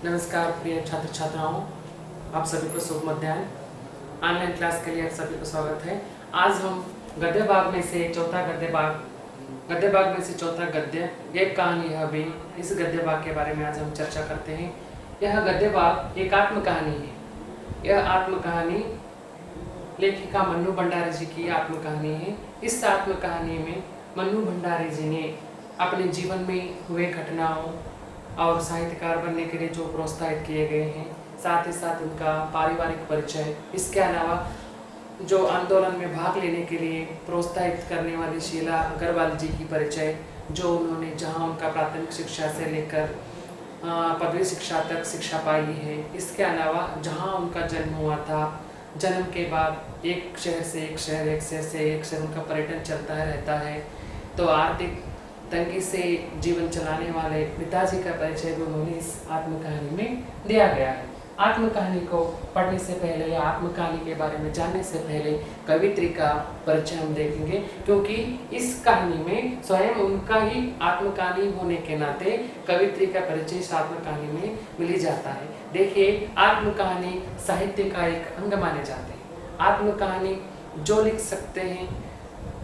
नमस्कार प्रिय छात्र छात्राओं, आप सभी को शुभ मध्याह्न। ऑनलाइन क्लास के लिए आप सभी को स्वागत है। आज हम गद्य भाग में से चौथा गद्य एक कहानी है भी, इस गद्य भाग के बारे में आज हम चर्चा करते हैं। यह गद्य भाग एक आत्मकहानी है। यह आत्मकहानी लेखिका मन्नू भंडारी जी की आत्मकहानी है। इस आत्मकहानी में मन्नू भंडारी जी ने अपने जीवन में हुए घटनाओं और साहित्यकार बनने के लिए जो प्रोत्साहित किए गए हैं, साथ ही साथ उनका पारिवारिक परिचय, इसके अलावा जो आंदोलन में भाग लेने के लिए प्रोत्साहित करने वाली शीला अग्रवाल जी की परिचय, जो उन्होंने जहां उनका प्राथमिक शिक्षा से लेकर पदवी शिक्षा तक शिक्षा पाई है। इसके अलावा जहां उनका जन्म हुआ था, जन्म के बाद एक शहर से एक शहर उनका पर्यटन चलता रहता है। तो आर्थिक तंगी से जीवन चलाने वाले पिताजी का परिचय भी उन्होंने इस आत्मकहानी में दिया गया है। आत्मकहानी को पढ़ने से पहले या आत्मकहानी के बारे में जानने से पहले कवित्री का परिचय हम देखेंगे, क्योंकि इस कहानी में स्वयं उनका ही आत्मकहानी होने के नाते कवित्री का परिचय इस आत्मकहानी में मिल जाता है। देखिए, आत्मकहानी साहित्य का एक अंग माने जाते हैं। आत्मकहानी जो लिख सकते हैं,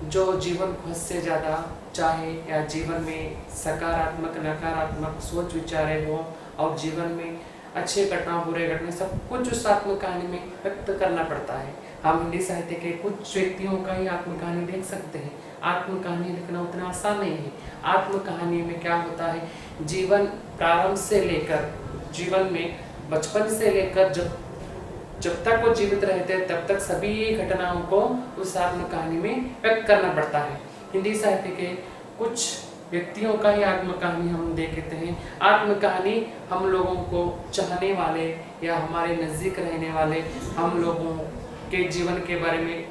जो जीवन को हद से ज़्यादा चाहे या जीवन में सकारात्मक नकारात्मक सोच विचारे हो और जीवन में अच्छे घटना बुरे घटना सब कुछ उस आत्मकहानी में व्यक्त करना पड़ता है। हम हिंदी साहित्य के कुछ व्यक्तियों का ही आत्मकहानी देख सकते हैं। आत्मकहानी लिखना उतना आसान नहीं है। आत्मकहानी में क्या होता है, जीवन प्रारंभ से लेकर जीवन में बचपन से लेकर जब तक वो जीवित रहते हैं तब तक सभी घटनाओं को उस आत्मकहानी में व्यक्त करना पड़ता है। हिंदी साहित्य के कुछ व्यक्तियों का ही आत्मकहानी हम देखते हैं। आत्मकहानी हम लोगों को चाहने वाले या हमारे नज़दीक रहने वाले, हम लोगों के जीवन के बारे में,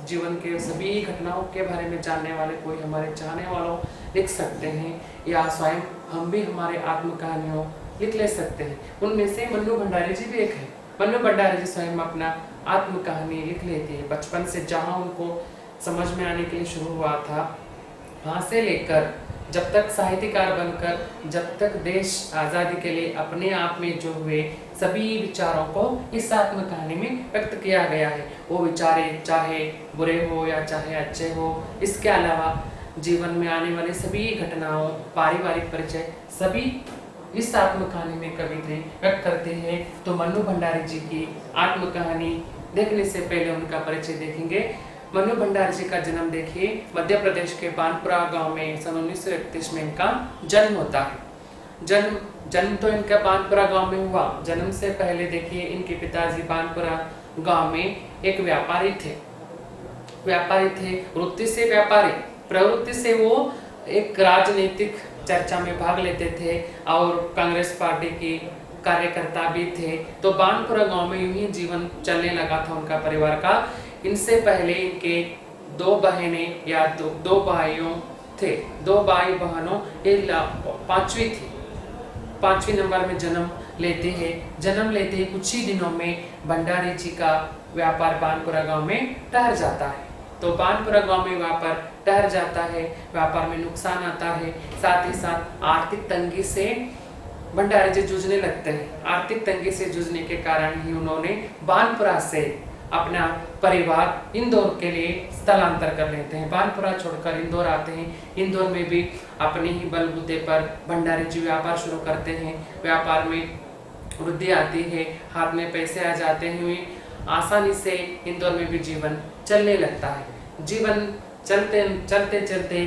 जीवन के सभी घटनाओं के बारे में जानने वाले कोई हमारे चाहने वालों लिख सकते हैं, या स्वयं हम भी हमारे आत्मकहानियों लिख ले सकते हैं। उनमें से मन्नू भंडारी जी भी एक है। मन्नू भंडारी जी स्वयं अपना आत्मकहानी लिख लेते हैं। बचपन से जहाँ उनको समझ में आने के लिए शुरू हुआ था, वहाँ से लेकर जब तक साहित्यकार बनकर, जब तक देश आज़ादी के लिए अपने आप में जो हुए सभी विचारों को इस आत्मकहानी में व्यक्त किया गया है। वो विचारे चाहे बुरे हो या चाहे अच्छे हो, इसके अलावा जीवन में आने वाले सभी घटनाओं, पारिवारिक परिचय, सभी इस आत्मकहानी में कवित्री व्यक्त करते हैं। तो मन्नू भंडारी जी की आत्मकहानी देखने से पहले उनका परिचय देखेंगे। मन्नू भंडारी जी का जन्म देखिए, मध्य प्रदेश के बानपुरा गांव में सन 1931 में इनका जन्म होता है। जन्म तो इनका बानपुरा गांव में हुआ। जन्म से पहले देखिए, इनके पिताजी बानपुरा गांव में एक व्यापारी थे। वृत्ति से व्यापारी, प्रवृत्ति से वो एक राजनीतिक चर्चा में भाग लेते थे और कांग्रेस पार्टी की कार्यकर्ता भी थे। तो बानपुरा गांव में यूं ही जीवन चलने लगा था उनका परिवार का। इनसे पहले इनके दो बहनें या दो भाइयों थे, दो भाई बहनों, ये पांचवी नंबर में जन्म लेते हैं। कुछ ही दिनों में भंडारी जी का व्यापार बानपुरा गांव में ठहर जाता है। तो बानपुरा गांव में व्यापार ठहर जाता है, व्यापार में नुकसान आता है, साथ ही साथ आर्थिक तंगी से भंडारी जी जूझने लगते हैं। आर्थिक तंगी से जूझने के कारण ही उन्होंने बानपुरा से अपना परिवार इंदौर के लिए स्थलांतर कर लेते हैं। बानपुरा छोड़कर इंदौर आते हैं। इंदौर में भी अपने ही बलबूते पर भंडारी जी व्यापार शुरू करते हैं। व्यापार में वृद्धि आती है, हाथ में पैसे आ जाते हैं, आसानी से इंदौर में भी जीवन चलने लगता है। जीवन चलते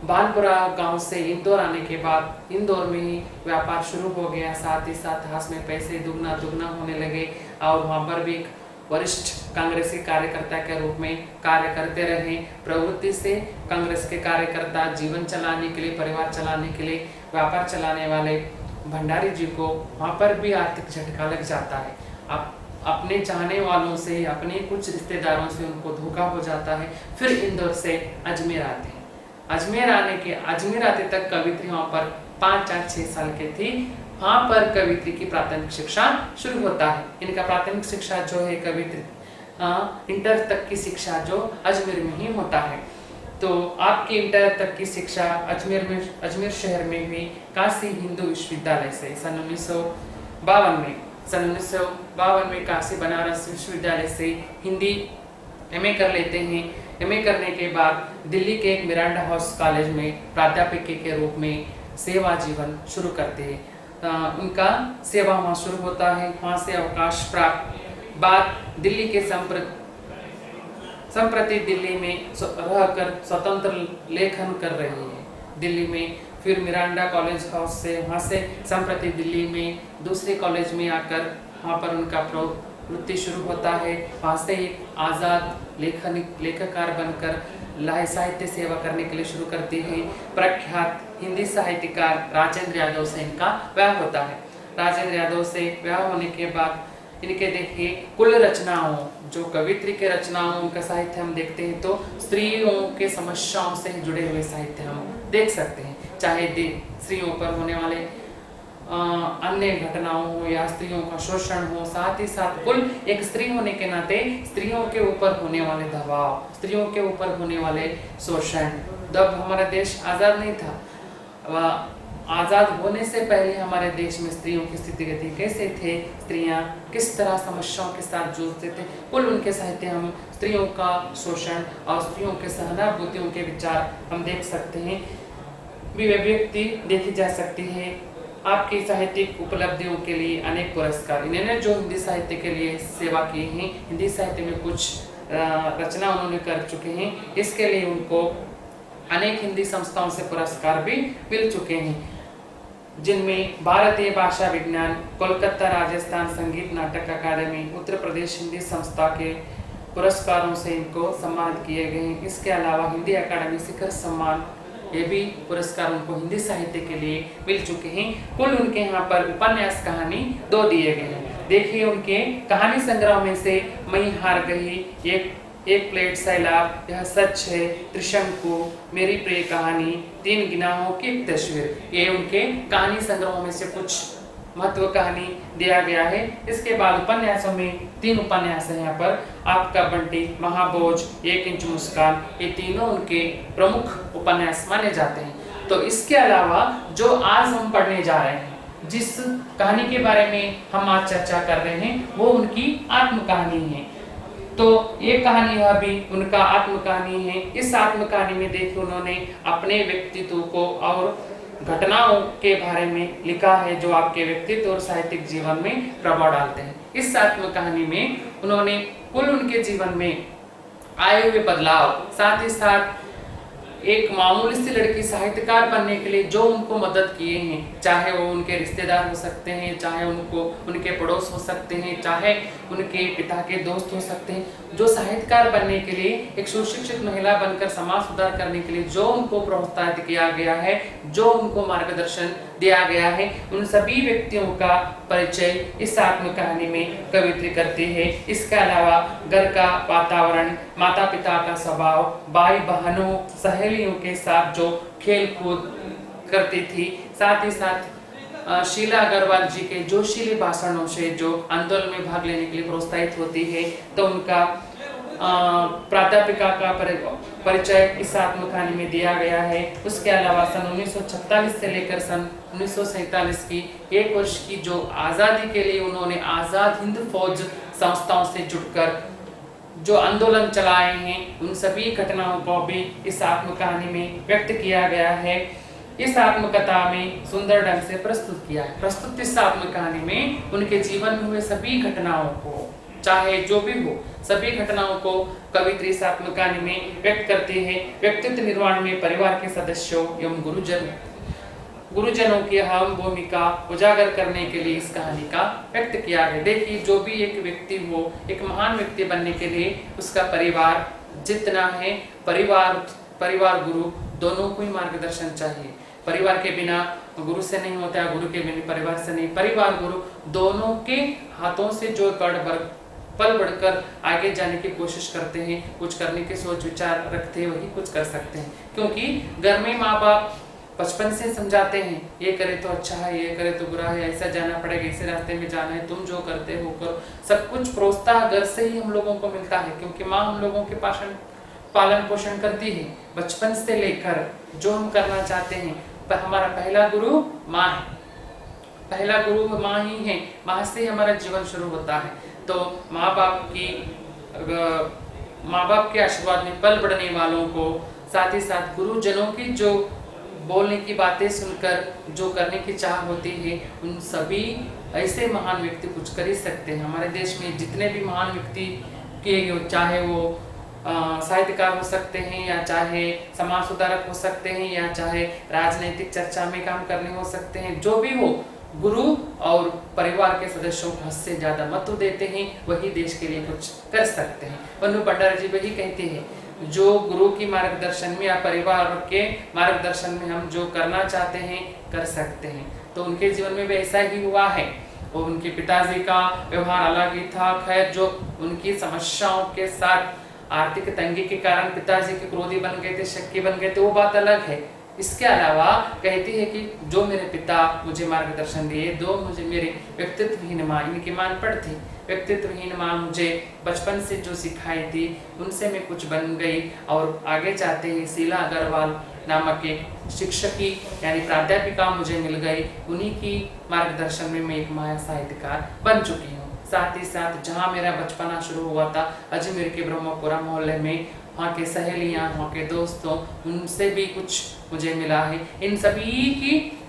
बानपुरा गांव से इंदौर आने के बाद इंदौर में ही व्यापार शुरू हो गया। साथ ही साथ हाथ में पैसे दुगना होने लगे और वहाँ पर भी वरिष्ठ कांग्रेसी कार्यकर्ता के रूप में कार्य करते रहे। प्रवृत्ति से कांग्रेस के कार्यकर्ता, जीवन चलाने के लिए, परिवार चलाने के लिए, व्यापार चलाने वाले भंडारी जी को वहाँ पर भी आर्थिक झटका लग जाता है। अपने चाहने वालों से, अपने कुछ रिश्तेदारों से उनको धोखा हो जाता है। फिर इंदौर से अजमेर आते हैं। अजमेर आते तक कवित्री वहाँ पर 5-6 साल के थी। वहाँ पर कवित्री की प्राथमिक शिक्षा शुरू होता है। इनका प्राथमिक शिक्षा जो है कवित्री इंटर तक की शिक्षा जो अजमेर में ही होता है। तो आपकी इंटर तक की शिक्षा अजमेर शहर में भी काशी हिंदू विश्वविद्यालय से सन 1952 में, सन 1952 में काशी बनारस विश्वविद्यालय से हिंदी एमए कर लेते हैं। एमए करने के बाद दिल्ली के एक मिरांडा हाउस कॉलेज में प्राध्यापक के रूप में सेवा जीवन शुरू करते हैं। उनका सेवा वहाँ शुरू होता है। वहाँ से अवकाश प्राप्त बाद दिल्ली के संप्रति दिल्ली में रहकर स्वतंत्र लेखन कर रही है। दिल्ली में फिर मिरांडा कॉलेज हाउस से, वहाँ से संप्रति दिल्ली में दूसरे कॉलेज में आकर वहाँ पर उनका प्रवृत्ति शुरू होता है। वहाँ से एक आज़ाद लेखकार बनकर साहित्य सेवा करने के लिए शुरू करती है। प्रख्यात हिंदी साहित्यकार राजेंद्र यादव से इनका विवाह होता है। राजेंद्र यादव से विवाह होने के बाद इनके देखिए कुल रचनाओं, जो कवित्री के रचनाओं, उनका साहित्य हम देखते हैं तो स्त्रियों के समस्याओं से जुड़े हुए साहित्य हम देख सकते हैं, चाहे स्त्रियों पर होने वाले अन्य घटनाओं हो या स्त्रियों का शोषण हो, साथ ही साथ कुल एक स्त्री होने के नाते स्त्रियों के ऊपर होने वाले दबाव, स्त्रियों के ऊपर होने वाले शोषण। जब हमारा देश आज़ाद नहीं था, आज़ाद होने से पहले हमारे देश में स्त्रियों की स्थिति गति कैसे थे, स्त्रियां किस तरह समस्याओं के साथ जूझते थे, कुल उनके साहित्य हम स्त्रियों का शोषण और स्त्रियों के सहानुभूतियों के विचार हम देख सकते हैं। व्यक्ति देखी जा सकती है। आपकी साहित्यिक उपलब्धियों के लिए अनेक पुरस्कार, इन्होंने जो हिंदी साहित्य के लिए सेवा की है, हिंदी साहित्य में कुछ रचना उन्होंने कर चुके हैं, इसके लिए उनको अनेक हिंदी संस्थाओं से पुरस्कार भी मिल चुके हैं, जिनमें भारतीय भाषा विज्ञान, कोलकाता राजस्थान संगीत नाटक अकादमी, उत्तर प्रदेश हिंदी संस्था के पुरस्कारों से इनको सम्मानित किए गए हैं। इसके अलावा हिंदी अकादमी शिखर सम्मान, ये भी पुरस्कार उनको हिंदी साहित्य के लिए मिल चुके हैं। कुल उनके यहाँ पर उपन्यास कहानी 2 दिए गए हैं। देखिए उनके कहानी संग्रह में से मैं हार गई, एक प्लेट सैलाब, यह सच है, त्रिशंकु, मेरी प्रिय कहानी, 3 गिनाहों की एक तस्वीर, ये उनके कहानी संग्रहों में से कुछ महत्व कहानी दिया गया है। इसके बाद उपन्यासों में 3 उपन्यास है यहाँ पर, आपका बंटी, महाबोझ, 1 इंच मुस्कान, ये तीनों उनके प्रमुख उपन्यास माने जाते हैं। तो इसके अलावा जो आज हम पढ़ने जा रहे हैं, जिस कहानी के बारे में हम आज चर्चा कर रहे हैं, वो उनकी आत्मकहानी है। तो ये कहानी यह भी उनका आत्मकहानी है। इस आत्मकहानी में देखिए उन्होंने अपने व्यक्तित्व को और घटनाओं के बारे में लिखा है, जो आपके व्यक्तित्व और साहित्यिक जीवन में प्रभाव डालते हैं। इस आत्मकहानी में उन्होंने कुल उनके जीवन में आए हुए बदलाव, साथ ही साथ एक मामूली सी लड़की साहित्यकार बनने के लिए जो उनको मदद किए हैं, चाहे वो उनके रिश्तेदार हो सकते हैं, चाहे उनको उनके पड़ोस हो सकते हैं, चाहे उनके पिता के दोस्त हो सकते हैं, जो साहित्यकार बनने के लिए एक सुशिक्षित महिला बनकर समाज सुधार करने के लिए जो उनको प्रोत्साहित किया गया है, जो उनको मार्गदर्शन दिया गया है, उन सभी व्यक्तियों का परिचय इस आत्मकहानी में कवित्री करती है। इसके अलावा घर का वातावरण, माता पिता का स्वभाव, भाई बहनों सहेलियों के साथ जो खेल कूद करती थी, साथ ही साथ शीला अग्रवाल जी के जोशीले भाषणों से जो आंदोलन में भाग लेने के लिए प्रोत्साहित होती है, तो उनका प्राध्यापिका का परिचय इस आत्मकहानी में दिया गया है। उसके अलावा सन 1946 से लेकर सन 1947 की 1 वर्ष की जो आज़ादी के लिए उन्होंने आज़ाद हिंद फौज संस्थाओं से जुड़कर जो आंदोलन चलाए हैं, उन सभी घटनाओं को भी इस आत्मकहानी में व्यक्त किया गया है। इस आत्मकथा में सुंदर ढंग से प्रस्तुत किया है। प्रस्तुत इस आत्मकहानी में उनके जीवन में हुए सभी घटनाओं को, चाहे जो भी हो, सभी घटनाओं को कवित्री इस आत्मकहानी में व्यक्त करती है। व्यक्तित्व निर्माण में परिवार के सदस्यों एवं गुरुजनों की अहम भूमिका उजागर करने के लिए इस कहानी का व्यक्त किया है। देखिए जो भी एक व्यक्ति हो, एक महान व्यक्ति बनने के लिए उसका परिवार जितना है, परिवार गुरु दोनों को ही मार्गदर्शन चाहिए। परिवार के बिना गुरु से नहीं होता, गुरु के बिना परिवार से नहीं। परिवार गुरु दोनों के हाथों से जो पल बढ़कर आगे जाने की कोशिश करते हैं, कुछ करने के सोच विचार रखते हैं, वही कुछ कर सकते हैं। क्योंकि घर में माँ बाप बचपन से समझाते हैं, ये करे तो अच्छा है, ये करे तो बुरा है, ऐसा जाना पड़ेगा, ऐसे रास्ते में जाना है, तुम जो करते हो करो। सब कुछ प्रोत्साहन घर से ही हम लोगों को मिलता है, क्योंकि माँ हम लोगों के पालन पोषण करती है। बचपन से लेकर जो हम करना चाहते हैं, पर हमारा पहला गुरु माँ है। पहला गुरु माँ ही है, माँ से हमारा जीवन शुरू होता है। तो माँ बाप के आशीर्वाद में पल बढ़ने वालों को, साथ ही साथ गुरुजनों की जो बोलने की बातें सुनकर जो करने की चाह होती है, उन सभी ऐसे महान व्यक्ति कुछ कर ही सकते हैं। हमारे देश में जितने भी महान व्यक्ति के, चाहे वो साहित्यकार हो सकते हैं, या चाहे समाज सुधारक हो सकते हैं, या चाहे राजनीतिक चर्चा में काम करने हो सकते हैं, जो भी हो, गुरु और परिवार के सदस्यों को हद से ज्यादा महत्व देते हैं, वही देश के लिए कुछ कर सकते हैं। मन्नू भंडारी जी वही कहते हैं, जो गुरु की मार्गदर्शन में या परिवार के मार्गदर्शन में हम जो करना चाहते हैं कर सकते हैं। तो उनके जीवन में भी ऐसा ही हुआ है। और उनके पिताजी का व्यवहार अलग ही था। खैर, जो उनकी समस्याओं के साथ आर्थिक तंगी के कारण पिताजी के क्रोधी बन गए थे, शक्की बन गए थे, वो बात अलग है। इसके अलावा कहती है कि जो मेरे पिता मुझे मार्गदर्शन दिए, दो मुझे मेरे व्यक्तित्वहीन माँ, इनकी मान पढ़ थी, व्यक्तित्वहीन माँ मुझे बचपन से जो सिखाई थी, उनसे मैं कुछ बन गई। और आगे जाते ही शीला अग्रवाल नामक एक शिक्षकी यानी प्राध्यापिका मुझे मिल गई। उन्हीं की मार्गदर्शन में मैं एक माया साहित्यकार बन चुकी हूँ। साथ ही साथ जहाँ मेरा बचपना शुरू हुआ था, अजमेर के ब्रह्मपुरा मोहल्ले में, वहाँ के सहेलियाँ, वहाँ के दोस्तों, उनसे भी कुछ मुझे मिला है। इन सभी की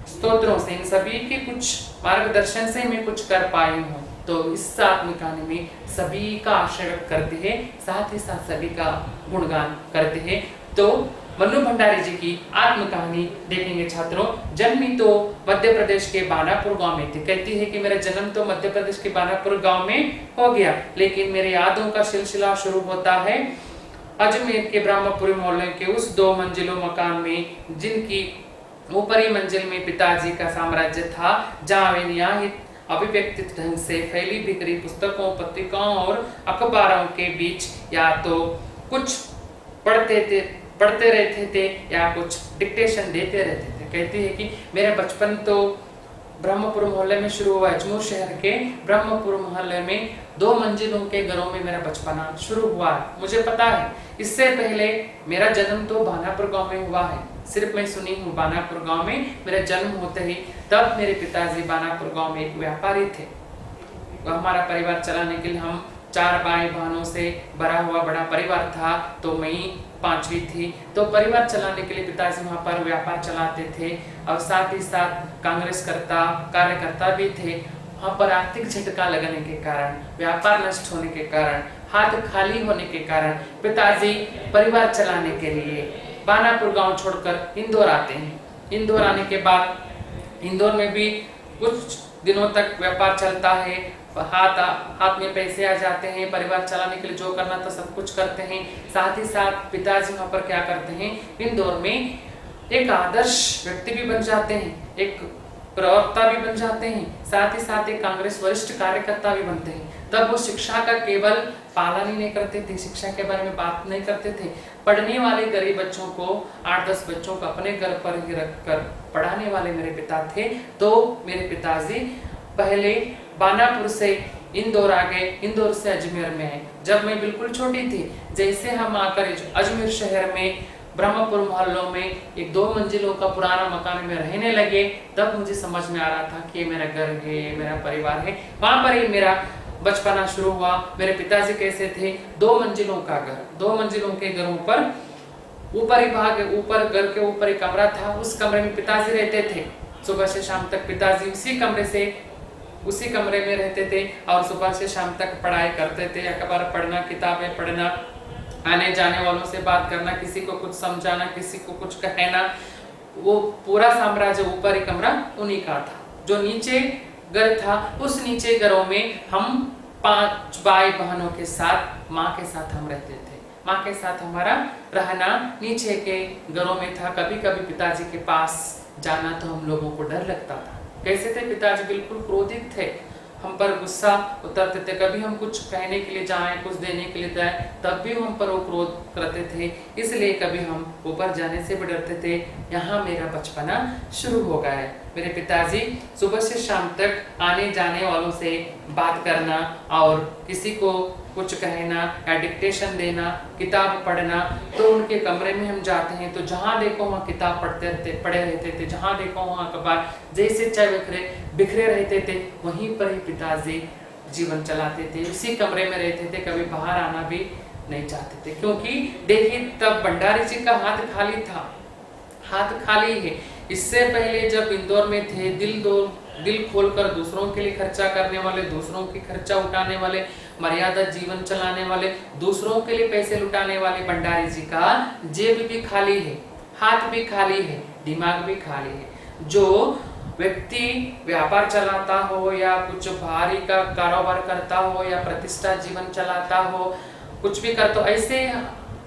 स्तोत्रों से, इन सभी के कुछ मार्गदर्शन से मैं कुछ कर पाई हूँ। तो इस आत्मकहानी में सभी का आश्रय व्यक्त करते हैं, साथ ही साथ सभी का गुणगान करते हैं। तो मन्नू भंडारी जी की आत्मकहानी देखेंगे छात्रों। जन्मी तो मध्य प्रदेश के बानापुर गांव में थी। कहती है कि मेरा जन्म तो मध्य प्रदेश के बानापुर गांव में हो गया, लेकिन मेरे यादों का सिलसिला शुरू होता है अजमेर के ब्रह्मपुरी मोहल्ले के उस 2 मंजिलों मकान में, जिनकी ऊपरी मंजिल में पिताजी का साम्राज्य था, जहाँ वे न्याय अभिव्यक्तित ढंग से फैली बिखरी पुस्तकों, पत्रिकाओं और अखबारों के बीच या तो कुछ पढ़ते रहते थे या कुछ डिक्टेशन देते रहते थे। कहती है कि मेरा बचपन तो ब्रह्मपुर मोहल्ले में शुरू हुआ। अजमेर शहर के ब्रह्मपुर मोहल्ले में 2 मंजिलों के घरों में मेरा बचपना शुरू हुआ है। मुझे पता है, इससे पहले मेरा जन्म तो बानापुर गांव में हुआ है। सिर्फ मैं सुनी हूँ बानापुर गांव में मेरा जन्म होते ही। तब मेरे पिताजी बानापुर गांव में एक व्यापारी थे। हमारा परिवार चलाने के लिए, हम 4 भाई बहनों से भरा हुआ बड़ा परिवार था, तो मैं 5वीं थी। तो परिवार चलाने के लिए पिताजी वहाँ पर व्यापार चलाते थे, और साथ ही साथ कांग्रेस कार्यकर्ता भी थे। वहाँ पर आर्थिक झटका लगने के कारण, व्यापार नष्ट होने के कारण, हाथ खाली होने के कारण पिताजी परिवार चलाने के लिए बानापुर गांव छोड़कर इंदौर आते हैं। इंदौर आने के बाद इंदौर में भी कुछ दिनों तक व्यापार चलता है, हाथ में पैसे आ जाते हैं, परिवार चलाने के लिए जो करना था सब कुछ करते हैं। साथ ही साथ पिताजी वहाँ पर क्या करते हैं, इंदौर में एक आदर्श व्यक्ति भी बन जाते हैं, एक प्रवक्ता भी बन जाते हैं, साथ ही साथ एक कांग्रेस वरिष्ठ कार्यकर्ता भी बनते हैं। तब वो शिक्षा का केवल पालन ही नहीं करते थे, शिक्षा के बारे में बात नहीं करते थे, पढ़ने वाले गरीब बच्चों को, 8-10 बच्चों को अपने घर पर ही रखकर पढ़ाने वाले मेरे पिता थे। तो मेरे पिताजी पहले बानापुर से इंदौर आ गए, इंदौर से अजमेर में आए। जब मैं बिल्कुल छोटी थी, जैसे हम आकर अजमेर शहर में ब्रह्मपुर मोहल्लों में एक 2 मंजिलों का पुराना मकान में रहने लगे, तब मुझे समझ में आ रहा था कि ये मेरा घर है, ये मेरा परिवार है। वहां पर ही मेरा बचपना शुरू हुआ। मेरे पिताजी कैसे थे, 2 मंजिलों का घर, 2 मंजिलों के घरों पर ऊपरी भाग, ऊपर घर के ऊपर एक कमरा था, उस कमरे में पिताजी रहते थे। सुबह से शाम तक पिताजी उसी कमरे में रहते थे, और सुबह से शाम तक पढ़ाई करते थे, अखबार पढ़ना, किताबें पढ़ना, आने जाने वालों से बात करना, किसी को कुछ समझाना, किसी को कुछ कहना। वो पूरा साम्राज्य, ऊपरी कमरा उन्हीं का था। जो नीचे घर था, उस नीचे घरों में हम 5 भाई बहनों के साथ, माँ के साथ हम रहते थे। माँ के साथ हमारा रहना नीचे के घरों में था। कभी कभी पिताजी के पास जाना तो हम लोगों को डर लगता था। कैसे थे पिताजी, बिल्कुल क्रोधित थे, हम पर गुस्सा उतरते थे। कभी हम कुछ कहने के लिए जाएं, कुछ देने के लिए जाएं, तब भी हम पर वो क्रोध करते थे। इसलिए कभी हम ऊपर जाने से भी डरते थे। यहाँ मेरा बचपना शुरू हो गया है। मेरे पिताजी सुबह से शाम तक आने जाने वालों से बात करना और किसी को कुछ कहना या डिक्टेशन देना, किताब पढ़ना। तो उनके कमरे में हम जाते हैं तो जहाँ देखो वहाँ किताब पढ़े रहते थे, जहाँ देखो वहाँ अखबार, जैसे चाहे बिखरे रहते थे, वहीं पर ही पिताजी जीवन चलाते थे, उसी कमरे में रहते थे, कभी बाहर आना भी नहीं चाहते थे। क्योंकि देखिए तब भंडारी जी का हाथ खाली था, हाथ खाली है। इससे पहले जब इंदौर में थे, दिल खोलकर दूसरों के लिए खर्चा करने वाले, दूसरों की खर्चा उठाने वाले, मर्यादा जीवन चलाने वाले, दूसरों के लिए पैसे लुटाने वाले भंडारी जी का जेब भी खाली है, हाथ भी खाली है, दिमाग भी खाली है। जो व्यक्ति व्यापार चलाता हो या कुछ भारी का कारोबार करता हो या प्रतिष्ठा जीवन चलाता हो, कुछ भी करता हो, ऐसे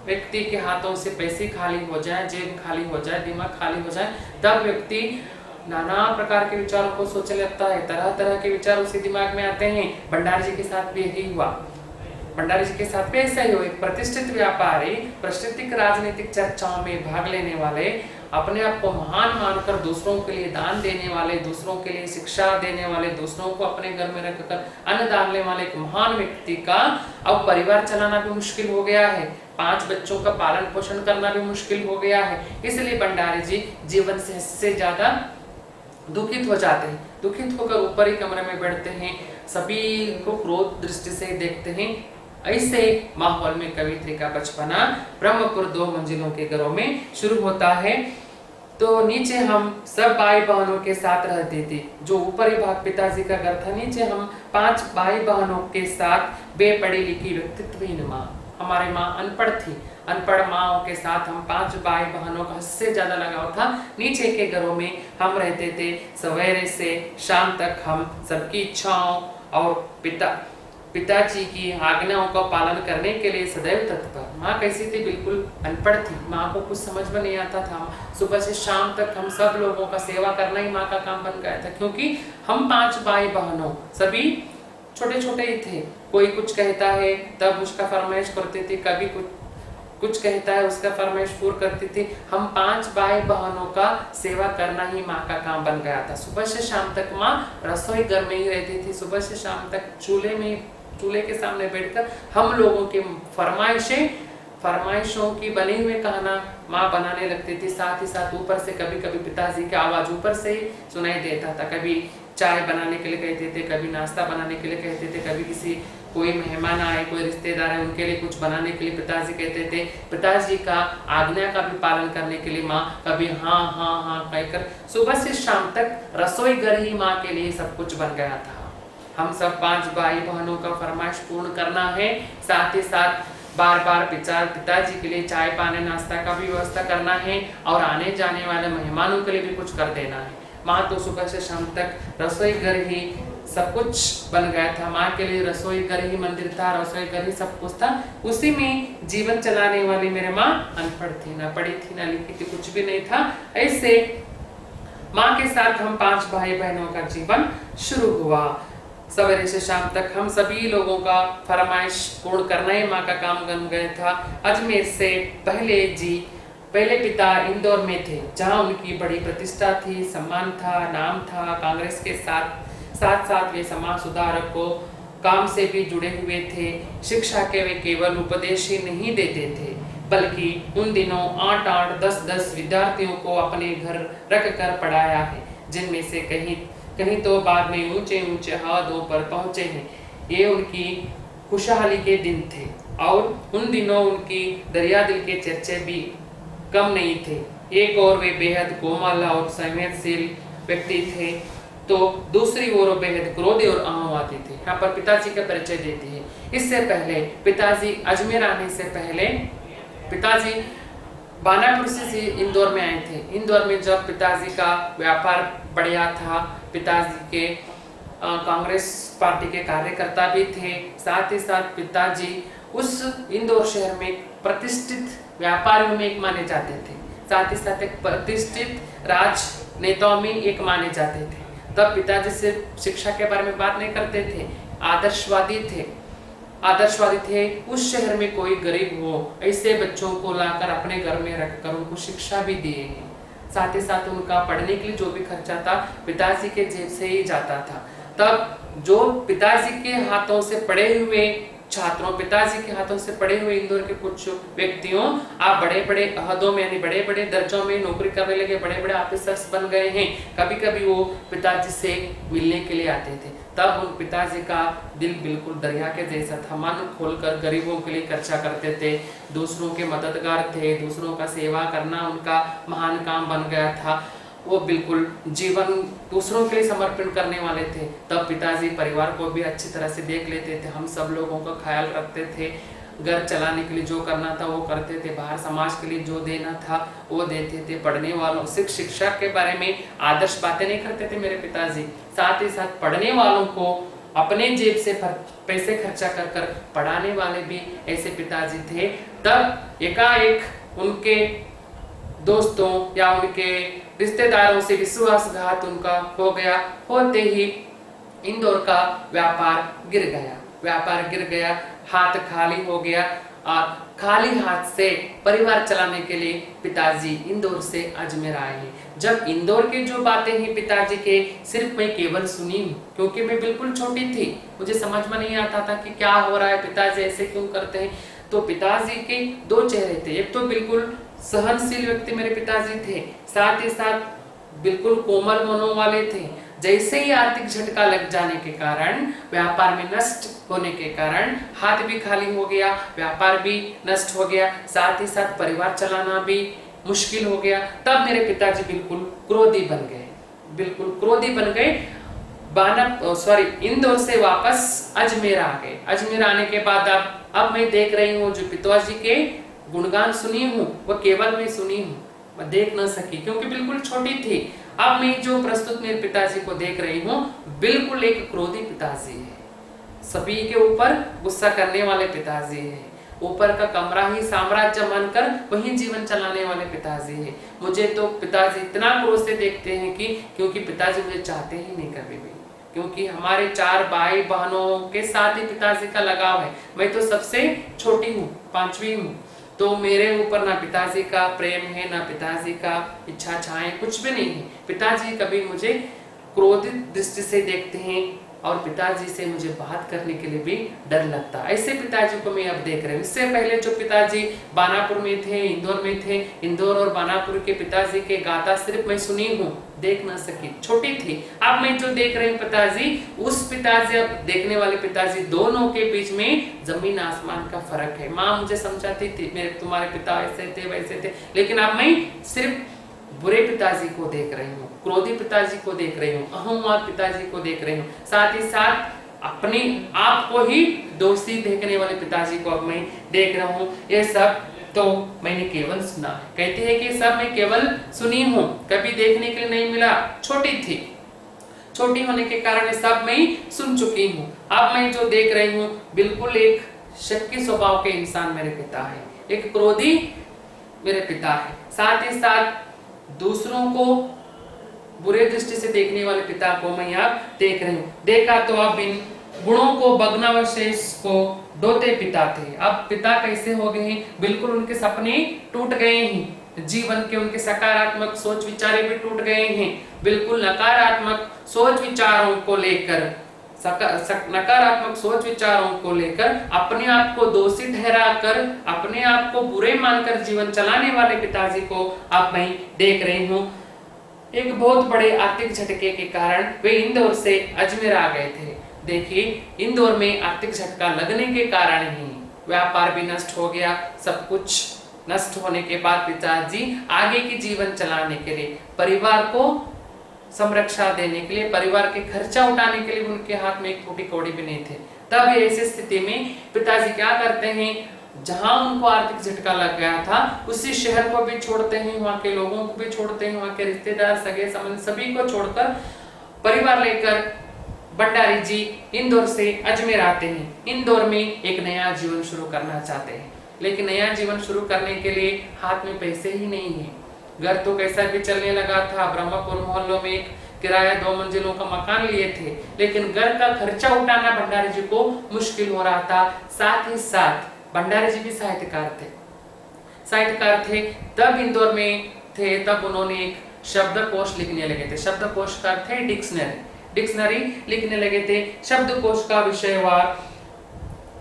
व्यक्ति के हाथों से पैसे खाली हो जाए, जेब खाली हो जाए, दिमाग खाली हो जाए, तब व्यक्ति नाना प्रकार के विचारों को सोचने लगता है, तरह तरह के विचार उसी दिमाग में आते हैं। भंडारी जी के साथ भी यही हुआ, भंडारी जी के साथ भी ऐसा ही हुआ। एक प्रतिष्ठित व्यापारी प्राकृतिक राजनीतिक चर्चाओं में भाग लेने वाले, अपने आप को महान मानकर दूसरों के लिए दान देने वाले, दूसरों के लिए शिक्षा देने वाले, दूसरों को अपने घर में रखकर अन्न डालने वाले एक महान व्यक्ति का अब परिवार चलाना भी मुश्किल हो गया है, 5 बच्चों का पालन पोषण करना भी मुश्किल हो गया है। इसलिए भंडारी जी जीवन से ज्यादा दुखित हो जाते हैं। दुखित होकर ऊपर ही कमरे में बैठते हैं, सभी को क्रोध दृष्टि से देखते हैं। ऐसे माहौल में कवित्री का बचपना ब्रह्मपुर 2 मंजिलों के घरों में शुरू होता है। तो नीचे हम सब भाई बहनों के साथ रहते थे, जो ऊपरी भाग पिताजी का घर था, नीचे हम 5 भाई बहनों के साथ बेपढ़ी लिखी व्यक्तित्वहीन माँ, हमारी माँ अनपढ़ थी, अनपढ़ माओ के साथ हम 5 भाई बहनों का उससे ज्यादा लगाव था। नीचे के घरों में हम रहते थे, सवेरे से शाम तक हम सबकी इच्छाओं और पिताजी की आज्ञाओं का पालन करने के लिए सदैव तत्पर। माँ कैसी थी? बिल्कुल अनपढ़ थी, माँ को कुछ समझ में नहीं आता था। सुबह से शाम तक हम सब लोगों का सेवा करना ही माँ का काम बन गया था, क्योंकि हम 5 भाई बहनों सभी छोटे छोटे ही थे। कोई कुछ कहता है तब उसका फरमाइश करते थे, कभी कुछ कहता है उसका फरमाइश पूर्ण करती थी। हम 5 भाई बहनों का सेवा करना ही माँ का काम बन गया था। सुबह से शाम तक माँ रसोई घर में ही रहती थी, सुबह से शाम तक चूल्हे के सामने बैठकर हम लोगों के फरमाइशों की बने हुए खाना माँ बनाने लगती थी। साथ ही साथ ऊपर से कभी कभी पिताजी की आवाज ऊपर से ही सुनाई देता था। कभी चाय बनाने के लिए कहते थे, कभी नाश्ता बनाने के लिए कहते थे, कभी कोई मेहमान आए, कोई रिश्तेदार है, उनके लिए कुछ बनाने के लिए पिताजी कहते थे। पिताजी का आज्ञा का भी पालन करने के लिए माँ कभी हाँ हाँ हाँ कहकर सुबह से शाम तक रसोई घर ही माँ के लिए सब कुछ बन गया था। हम सब 5 भाई बहनों का फरमाइश पूर्ण करना है, साथ ही साथ बार बार पिताजी के लिए चाय पानी नाश्ता का भी व्यवस्था करना है और आने जाने वाले मेहमानों के लिए भी कुछ कर देना है। माँ तो सुबह से शाम तक रसोई घर ही सब कुछ बन गया था। माँ के लिए रसोई घर ही मंदिर था, रसोई घर ही सब कुछ था। उसी में जीवन चलाने वाली मेरे माँ अनपढ़ थी, ना पढ़ी थी ना लिखी थी, कुछ भी नहीं था। ऐसे माँ के साथ हम 5 भाई बहनों का जीवन शुरू हुआ। सवेरे से शाम तक हम सभी लोगों का फरमाइश पूर्ण करना ही माँ का काम बन गया था। अजमेर से पहले पिता इंदौर में थे, जहाँ उनकी बड़ी प्रतिष्ठा थी, सम्मान था, नाम था। कांग्रेस के साथ वे समाज सुधारक को काम से भी जुड़े हुए थे। शिक्षा के वे केवल उपदेश ही नहीं देते थे, बल्कि उन दिनों 8-8, 10-10 विद्यार्थियों को अपने घर रख कर पढ़ाया है, जिनमें से कहीं तो बाद में ऊंचे हदों पर पहुंचे हैं। ये उनकी खुशहाली के दिन थे और उन दिनों उनकी दरिया दिल के चर्चे भी कम नहीं थे। एक और वे बेहद कोमल और संवेदनशील व्यक्ति थे, तो दूसरी ओर बेहद क्रोधी और अहंवादी थे। यहाँ पर पिताजी का परिचय देती है। इससे पहले पिताजी अजमेर आने से पहले पिताजी बानापुर से इंदौर में आए थे। इंदौर में जब पिताजी का व्यापार बढ़िया था, पिताजी के कांग्रेस पार्टी के कार्यकर्ता भी थे, साथ ही साथ पिताजी उस इंदौर शहर में प्रतिष्ठित व्यापारियों में एक माने जाते थे, साथ ही साथ एक प्रतिष्ठित राजनेताओं में एक माने जाते थे। तब पिताजी से शिक्षा के बारे में बात नहीं करते थे, आदर्शवादी थे। उस शहर में कोई गरीब हो, ऐसे बच्चों को लाकर अपने घर में रखकर उनको शिक्षा भी दिए हैं। साथ ही साथ उनका पढ़ने के लिए जो भी खर्चा था पिताजी के जेब से ही जाता था। तब जो पिताजी के हाथों से पढ़े हुए छात्रों, पिताजी के हाथों से पढ़े हुए इंदौर के कुछ व्यक्तियों, आप बड़े बड़े अहदों में यानी बड़े बड़े दर्जों में नौकरी करने लगे, बड़े बड़े ऑफिसर्स बन गए हैं। कभी कभी वो पिताजी से मिलने के लिए आते थे, तब उन पिताजी का दिल बिल्कुल दरिया के जैसा था, मन खोलकर गरीबों के लिए खर्चा करते थे, दूसरों के मददगार थे, दूसरों का सेवा करना उनका महान काम बन गया था। वो बिल्कुल जीवन दूसरों के लिए समर्पण करने वाले थे। तब पिताजी परिवार को भी अच्छी तरह से देख लेते थे, हम सब लोगों का ख्याल रखते थे, घर चलाने के लिए जो करना था वो करते थे, बाहर समाज के लिए जो देना था वो देते थे। पढ़ने वालों शिक्षा के बारे में आदर्श बातें नहीं करते थे मेरे पिताजी, साथ ही साथ पढ़ने वालों को अपने जेब से पैसे खर्चा कर कर पढ़ाने वाले भी ऐसे पिताजी थे। तब एकाएक उनके दोस्तों या उनके रिश्तेदारों से विश्वासघात उनका हो गया। होते ही इंदौर का व्यापार गिर गया, हाथ खाली हो गया और खाली हाथ से परिवार चलाने के लिए पिताजी इंदौर से अजमेर आए हैं। जब इंदौर की जो बातें हैं पिताजी के, सिर्फ मैं केवल सुनी हूँ, क्योंकि मैं बिल्कुल छोटी थी, मुझे समझ में नहीं आता था कि क्या हो रहा है, पिताजी ऐसे क्यों करते हैं। तो पिताजी के दो चेहरे थे, एक तो बिल्कुल सहनशील व्यक्ति मेरे पिताजी थे, साथ ही साथ बिल्कुल कोमल मनों वाले थे। जैसे ही आर्थिक झटका लग जाने के कारण, व्यापार में नष्ट होने के कारण हाथ भी खाली हो गया, व्यापार भी नष्ट हो गया, साथ ही साथ परिवार चलाना भी मुश्किल हो गया। तब मेरे पिताजी बिल्कुल क्रोधी बन गए, इंदौर से वापस अजमेर आ गए। अजमेर आने के बाद अब मैं देख रही हूँ जो पिताजी के गुणगान सुनी हूँ वो केवल मैं सुनी हूँ, मैं देख न सकी क्योंकि बिल्कुल छोटी थी। अब मैं जो प्रस्तुत मेरे पिताजी को देख रही हूँ बिल्कुल एक क्रोधी पिताजी है, सभी के ऊपर गुस्सा करने वाले पिताजी है, ऊपर का कमरा ही साम्राज्य मानकर वही जीवन चलाने वाले पिताजी है। मुझे तो पिताजी इतना क्रोध से देखते हैं कि क्योंकि पिताजी मुझे चाहते ही नहीं कभी भी, क्योंकि हमारे 4 भाई बहनों के साथ ही पिताजी का लगाव है। मैं तो सबसे छोटी हूँ, 5वीं हूँ, तो मेरे ऊपर ना पिताजी का प्रेम है ना पिताजी का इच्छा चाहे, कुछ भी नहीं है। पिताजी कभी मुझे क्रोधित दृष्टि से देखते हैं और पिताजी से मुझे बात करने के लिए भी डर लगता है। ऐसे पिताजी को मैं अब देख रही हूँ। इससे पहले जो पिताजी बानापुर में थे, इंदौर में थे, इंदौर और बानापुर के पिताजी के गाथा सिर्फ मैं सुनी हूँ, देख ना सकी, छोटी थी। अब मैं जो देख रही हूँ पिताजी, उस पिताजी अब देखने वाले पिताजी, दोनों के बीच में जमीन आसमान का फर्क है। माँ मुझे समझाती थी मेरे तुम्हारे पिता ऐसे थे वैसे थे, लेकिन अब मैं सिर्फ बुरे पिताजी को देख रही हूँ, क्रोधी पिताजी को देख रही हूँ, अहंवाद पिताजी को देख रही हूँ, साथ ही साथ अपने आप को ही दोषी देखने वाले पिताजी को अब मैं देख रहा हूँ। ये सब तो मैंने केवल सुना, कहते हैं कि सब मैं केवल सुनी हूँ, कभी देखने के लिए नहीं मिला। छोटी थी, छोटी होने के कारण ये सब मैं सुन चुकी हूँ। अब मैं जो देख रही हूँ बिल्कुल एक शक्की स्वभाव के इंसान मेरे पिता है, एक क्रोधी मेरे पिता है, साथ ही साथ दूसरों को बुरे दृष्टि से देखने वाले पिता को मैं अब देख रही हूँ। देखा तो अब इन गुणों को भग्नावशेष को ढोते पिता थे, अब पिता कैसे हो गए हैं, बिल्कुल उनके सपने टूट गए हैं, जीवन के उनके सकारात्मक सोच विचार भी टूट गए हैं, बिल्कुल नकारात्मक सोच विचारों को लेकर नकारात्मक सोच विचारों को लेकर अपने आप को दोषी ठहराकर अपने आप को बुरे मानकर जीवन चलाने वाले पिताजी को अब मैं देख रही हूँ। एक बहुत बड़े आर्थिक झटके के कारण वे इंदौर से अजमेर आ गए थे। देखिए, इंदौर में आर्थिक झटका लगने के कारण ही व्यापार भी नष्ट हो गया। सब कुछ नष्ट होने के बाद पिताजी आगे की जीवन चलाने के लिए, परिवार को संरक्षा देने के लिए, परिवार के खर्चा उठाने के लिए उनके हाथ में एक फूटी कौड़ी भी नहीं थे। तब ऐसी स्थिति में पिताजी क्या करते हैं, जहां उनको आर्थिक झटका लग गया था उसी शहर को भी छोड़ते हैं, वहां के लोगों को भी छोड़ते हैं, वहां के रिश्तेदार सगे संबंध सभी को छोड़कर परिवार लेकर भंडारी जी इंदौर से अजमेर आते हैं। इंदौर में एक नया जीवन शुरू करना चाहते हैं, लेकिन नया जीवन शुरू करने के लिए हाथ में पैसे ही नहीं है। घर तो कैसा भी चलने लगा था, ब्रह्मपुर मोहल्लों में एक किराया 2 मंजिलों का मकान लिए थे, लेकिन घर का खर्चा उठाना भंडारी जी को मुश्किल हो रहा था। साथ ही साथ भंडारी जी भी साहित्यकार थे। तब इंदौर में थे, तब उन्होंने एक शब्दकोश लिखने लगे थे। शब्दकोश का अर्थ है डिक्शनरी लिखने लगे थे। शब्दकोश का विषयवार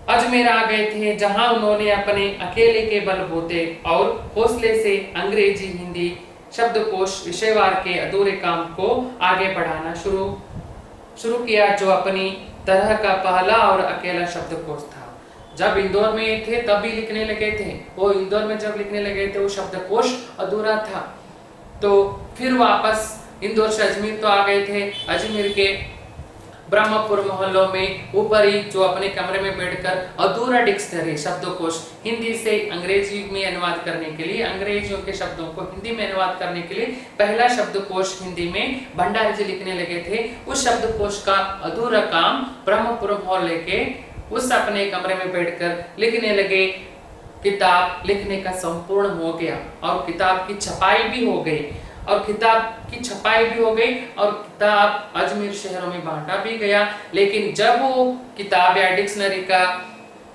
अजमेर आ गए थे, जहां उन्होंने अपने अकेले के बलबूते और हौसले से अंग्रेजी हिंदी शब्दकोश विषयवार के अधूरे काम को आगे बढ़ाना शुरू किया, जो अपनी तरह का पहला और अकेला शब्दकोश था। जब इंदौर में थे तब भी लिखने लगे थे, वो इंदौर में जब लिखने लगे थे वो शब्दकोश अधूरा था। तो फिर वापस इंदौर से अजमेर तो आ गए थे। अजमेर के ब्रह्मपुर मोहल्लों में ऊपर ही जो अपने कमरे में बैठकर अधूरा डिक्शनरी शब्दकोश हिंदी से अंग्रेजी में अनुवाद करने के लिए, अंग्रेजियों के शब्दों को हिंदी में अनुवाद करने के लिए पहला शब्दकोश हिंदी में भंडारी जी लिखने लगे थे। उस शब्दकोश का अधूरा काम ब्रह्मपुर मोहल्ले के उस अपने कमरे में बैठकर लिखने लगे। किताब लिखने का संपूर्ण हो गया और किताब की छपाई भी हो गई और किताब अजमेर शहरों में बांटा भी गया। लेकिन जब वो किताब या डिक्शनरी का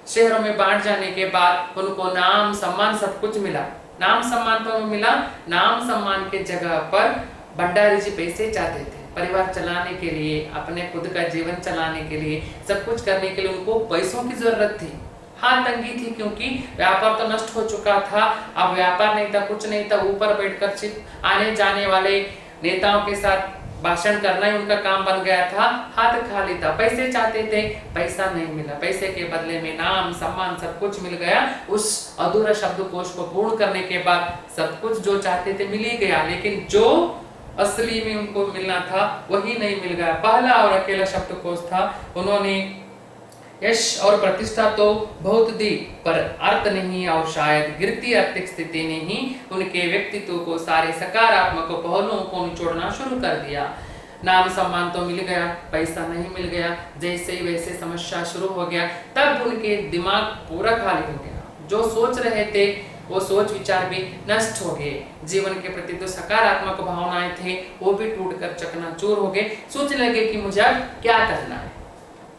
शहरों में बांट जाने के बाद उनको नाम सम्मान सब कुछ मिला। नाम सम्मान तो मिला, नाम सम्मान के जगह पर भंडारी जी पैसे चाहते थे। परिवार चलाने के लिए, अपने खुद का जीवन चलाने के लिए, सब कुछ करने के लिए उनको पैसों की जरूरत थी। हाँ, तंगी थी क्योंकि व्यापार तो नष्ट हो चुका था। अब व्यापार नहीं था, कुछ नहीं था। ऊपर बैठकर सिर्फ आने जाने वाले नेताओं के साथ भाषण करना ही उनका काम बन गया था। हाथ खाली था, पैसे चाहते थे, पैसा नहीं मिला। पैसे के बदले में नाम सम्मान सब कुछ मिल गया। उस अधूरा शब्दकोश को पूर्ण करने के बाद सब कुछ जो चाहते थे मिल ही गया, लेकिन जो असली में उनको मिलना था वही नहीं मिल गया। पहला और अकेला शब्दकोश था। उन्होंने यश और प्रतिष्ठा तो बहुत दी, पर अर्थ नहीं और शायद गिरती आर्थिक स्थिति ने ही उनके व्यक्तित्व को, सारे सकारात्मक पहलुओं को निचोड़ना शुरू कर दिया। नाम सम्मान तो मिल गया, पैसा नहीं मिल गया। जैसे ही वैसे समस्या शुरू हो गया, तब उनके दिमाग पूरा खाली हो गया। जो सोच रहे थे वो सोच विचार भी नष्ट हो गए। जीवन के प्रति जो सकारात्मक भावनाएं थे वो भी टूटकर चकनाचूर हो गए। सोचने लगे कि मुझे अब क्या करना है,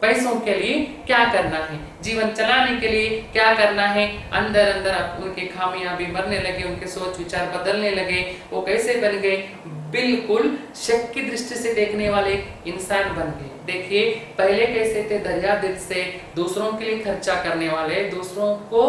पैसों के लिए क्या करना है, जीवन चलाने के लिए क्या करना है। अंदर अंदर उनके खामियां भी मरने लगे, उनके सोच विचार बदलने लगे। वो कैसे बन गए? बिल्कुल शक की दृष्टि से देखने वाले इंसान बन गए। देखिए, पहले कैसे थे? दरिया दिल से दूसरों के लिए खर्चा करने वाले, दूसरों को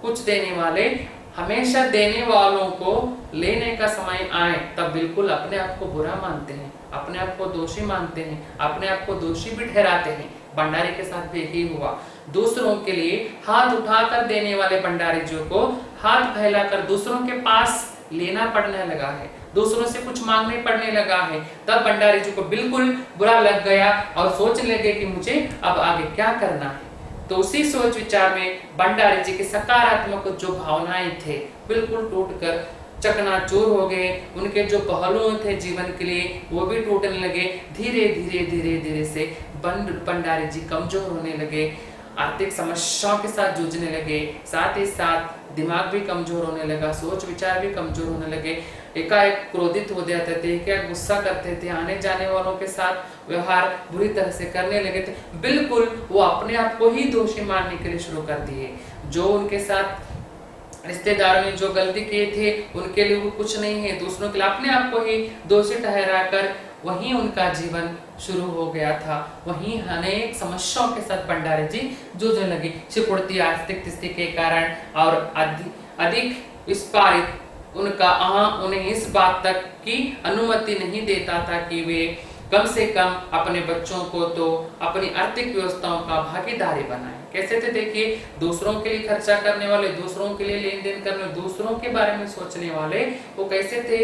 कुछ देने वाले, हमेशा देने वालों को लेने का समय आए तब बिल्कुल अपने आप को बुरा मानते हैं, अपने आप को दोषी मानते हैं, अपने आप को दोषी भी ठहराते हैं। भंडारी के साथ भी यही हुआ। दूसरों के लिए हाथ उठाकर देने वाले भंडारी जी को हाथ फैलाकर दूसरों के पास लेना पड़ने लगा है, दूसरों से कुछ मांगने पड़ने लगा है। तब भंडारी जी को बिल्कुल बुरा लग गया और सोचने लगे कि मुझे अब आगे क्या करना है। तो उसी सोच विचार में भंडारी जी के सकारात्मक जो भावनाएं थे बिल्कुल टूटकर चकनाचूर हो गए। उनके जो पहलू थे जीवन के लिए वो भी टूटने लगे। धीरे धीरे से भंडारी जी कमजोर होने लगे, आर्थिक समस्याओं के साथ जूझने लगे, साथ ही साथ दिमाग भी कमजोर होने लगा, सोच विचार भी कमजोर होने लगे। एकाएक क्रोधित हो जाते थे, एकाएक गुस्सा करते थे, आने जाने वालों के साथ व्यवहार बुरी तरह से करने लगे थे। बिल्कुल वो अपने आप को ही दोषी मानने के लिए शुरू कर दिए। जो उनके साथ रिश्तेदारों ने जो गलती किए थे उनके लिए वो कुछ नहीं है, दूसरों के लिए अपने आप को ही दोषी ठहराकर वहीं उनका जीवन शुरू हो गया था। वहीं अनेक समस्याओं के साथ भंडारी जी जूझने लगे। सिकुड़ती आर्थिक स्थिति के कारण और अधिक विस्तारित उनका अहम उन्हें इस बात तक की अनुमति नहीं देता था कि वे कम से कम अपने बच्चों को तो अपनी आर्थिक व्यवस्थाओं का भागीदारी बनाए। कैसे थे? देखिए, दूसरों के लिए खर्चा करने वाले, दूसरों के लिए लेन देन करने, दूसरों के बारे में सोचने वाले, वो कैसे थे?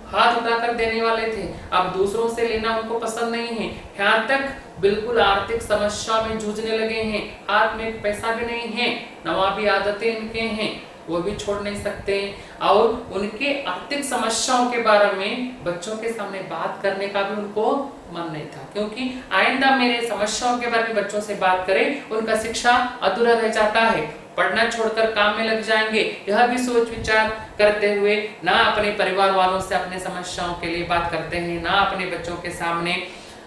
हाथ उठाकर देने वाले थे। अब दूसरों से लेना उनको पसंद नहीं है, यहाँ तक बिल्कुल आर्थिक समस्या में जूझने लगे हैं। हाथ में पैसा भी नहीं है, नवाबी आदतें इनके हैं, वो भी छोड़ नहीं सकते। और उनके आर्थिक समस्याओं के बारे में बच्चों के सामने बात करने का भी उनको मन नहीं था, क्योंकि आइंदा मेरे समस्याओं के बारे में बच्चों से बात करें, उनका शिक्षा अधूरा रह जाता है, पढ़ना छोड़कर काम में लग जाएंगे। यह भी सोच विचार करते हुए ना अपने परिवार वालों से अपने समस्याओं के लिए बात करते हैं, ना अपने बच्चों के सामने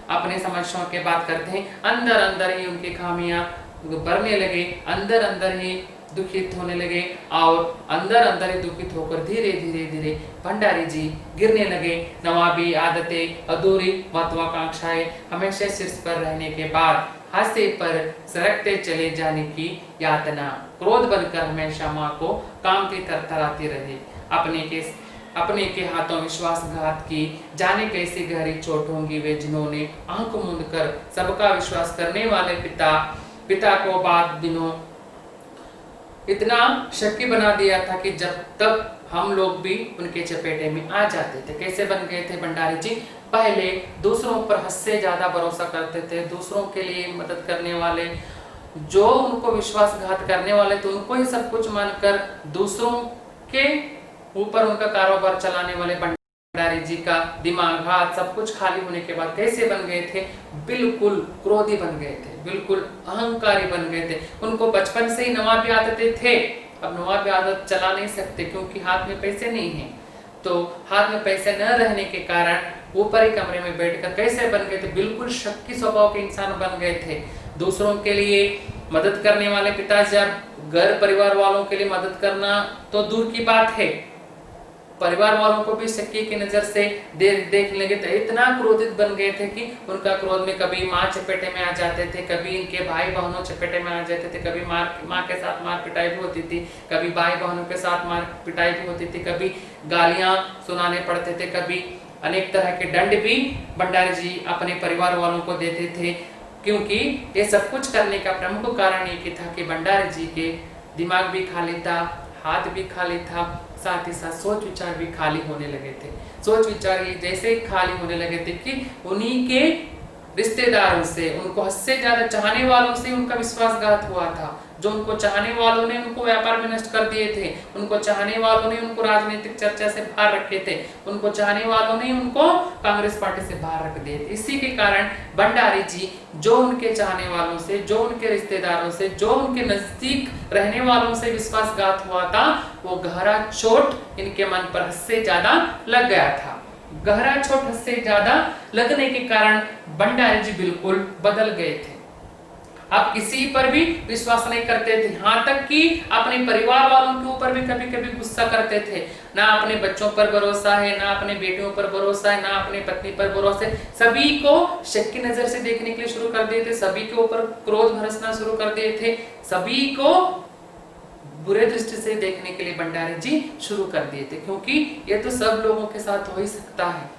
अपने समस्याओं के बात करते हैं। अंदर अंदर ही उनकी खामियां बढ़ने लगे, अंदर अंदर ही दुखित होने लगे और अंदर अंदर ही दुखित होकर धीरे धीरे धीरे भंडारी जी गिरने लगे। नवाबी आदतें, अधूरी महत्वाकांक्षाएं, हमेशा शीर्ष पर रहने के बाद हाथे पर सरकते चले जाने की यातना, क्रोध बनकर हमेशा माँ को कामती थरथराती रही। अपने के हाथों विश्वासघात की, जाने कैसी गहरी चोट होंगी वे जिन्होंने आंख मूंद कर सबका विश्वास करने वाले पिता को बाद दिनों इतना शक्की बना दिया था कि जब तक हम लोग भी उनके चपेटे में आ जाते थे। कैसे बन गए थे भंडारी जी? पहले दूसरों पर हद से ज्यादा भरोसा करते थे, दूसरों के लिए मदद करने वाले, जो उनको विश्वासघात करने वाले थे उनको ही सब कुछ मानकर दूसरों के ऊपर उनका कारोबार चलाने वाले भंडारी जी का दिमाग, हाथ सब कुछ खाली होने के बाद कैसे बन गए थे? बिल्कुल क्रोधी बन गए थे, बिल्कुल अहंकारी बन गए थे। उनको बचपन से ही नवाबी आदतें थे। अब नवाबी आदत चला नहीं सकते क्योंकि हाथ में पैसे नहीं हैं। तो हाथ में पैसे न रहने के कारण ऊपर ही कमरे में बैठकर कैसे बन गए थे? बिल्कुल शक्की स्वभाव के इंसान बन गए थे। दूसरों के लिए मदद करने वाले पिताजी, अब घर परिवार वालों के लिए मदद करना तो दूर की बात है, परिवार वालों को भी शक्की की नजर से देख लेंगे तो इतना क्रोधित बन गए थे कि उनका क्रोध में कभी माँ चपेटे में आ जाते थे, कभी इनके भाई बहनों चपेटे में आ जाते थे, कभी माँ के साथ मार पिटाई भी होती थी, कभी भाई बहनों के साथ मार पिटाई भी होती थी, कभी गालियां सुनाने पड़ते थे, कभी अनेक तरह के दंड भी भंडारी जी अपने परिवार वालों को देते थे। क्योंकि ये सब कुछ करने का प्रमुख कारण ये था कि भंडारी जी के दिमाग भी खाली था, हाथ भी खाली था, साथ ही साथ सोच विचार भी खाली होने लगे थे। सोच विचार ये जैसे खाली होने लगे थे कि उन्हीं के रिश्तेदारों से, उनको हद से ज्यादा चाहने वालों से उनका विश्वासघात हुआ था। जो उनको चाहने वालों ने उनको व्यापार में नष्ट कर दिए थे, उनको चाहने वालों ने उनको राजनीतिक चर्चा से बाहर रखे थे, उनको चाहने वालों ने उनको कांग्रेस पार्टी से बाहर रख दिए थे। इसी के कारण भंडारी जी जो उनके चाहने वालों से, जो उनके रिश्तेदारों से, जो उनके नजदीक रहने वालों से विश्वासघात हुआ था, वो गहरा चोट इनके मन पर हद से ज्यादा लग गया था। गहरा चोट हद से ज्यादा लगने के कारण भंडारी जी बिल्कुल बदल गए थे। आप किसी पर भी विश्वास नहीं करते थे, यहाँ तक कि अपने परिवार वालों के ऊपर भी कभी कभी गुस्सा करते थे। ना अपने बच्चों पर भरोसा है, ना अपने बेटियों पर भरोसा है, ना अपने पत्नी पर भरोसा है। सभी को शक की नजर से देखने के लिए शुरू कर दिए थे, सभी के ऊपर क्रोध बरसना शुरू कर दिए थे, सभी को बुरे दृष्टि से देखने के लिए भंडारी जी शुरू कर दिए थे। क्योंकि ये तो सब लोगों के साथ हो ही सकता है,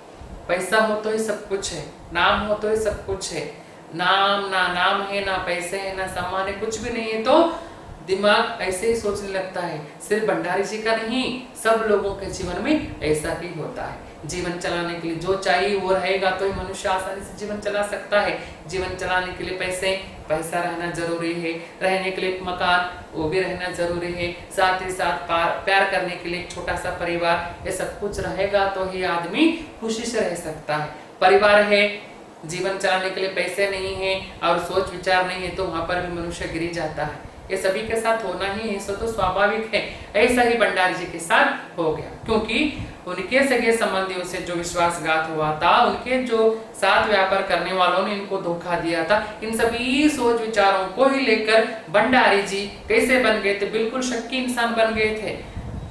पैसा हो तो ही सब कुछ है, नाम हो तो ही सब कुछ है, नाम है, ना पैसे है, ना सम्मान है, कुछ भी नहीं है तो दिमाग ऐसे ही सोचने लगता है। सिर्फ भंडारी जी का नहीं, सब लोगों के जीवन में ऐसा ही होता है। जीवन चलाने के लिए जो चाहिए वो रहेगा तो ही मनुष्य आसानी से जीवन चला सकता है। जीवन चलाने के लिए पैसा रहना जरूरी है, रहने के लिए मकान वो भी रहना जरूरी है, साथ ही साथ प्यार करने के लिए एक छोटा सा परिवार, ये सब कुछ रहेगा तो ही आदमी खुशी से रह सकता है। परिवार है, जीवन चलाने के लिए पैसे नहीं है और सोच विचार नहीं है तो वहां पर भी मनुष्य गिर जाता है। ये सभी के साथ होना ही है, तो स्वाभाविक है। ऐसा ही भंडारी जी के साथ हो गया, क्योंकि उनके सगे संबंधियों से जो विश्वासघात हुआ था, उनके जो साथ व्यापार करने वालों ने इनको धोखा दिया था, इन सभी सोच विचारों को ही लेकर भंडारी जी कैसे बन गए थे? बिल्कुल शक्की इंसान बन गए थे।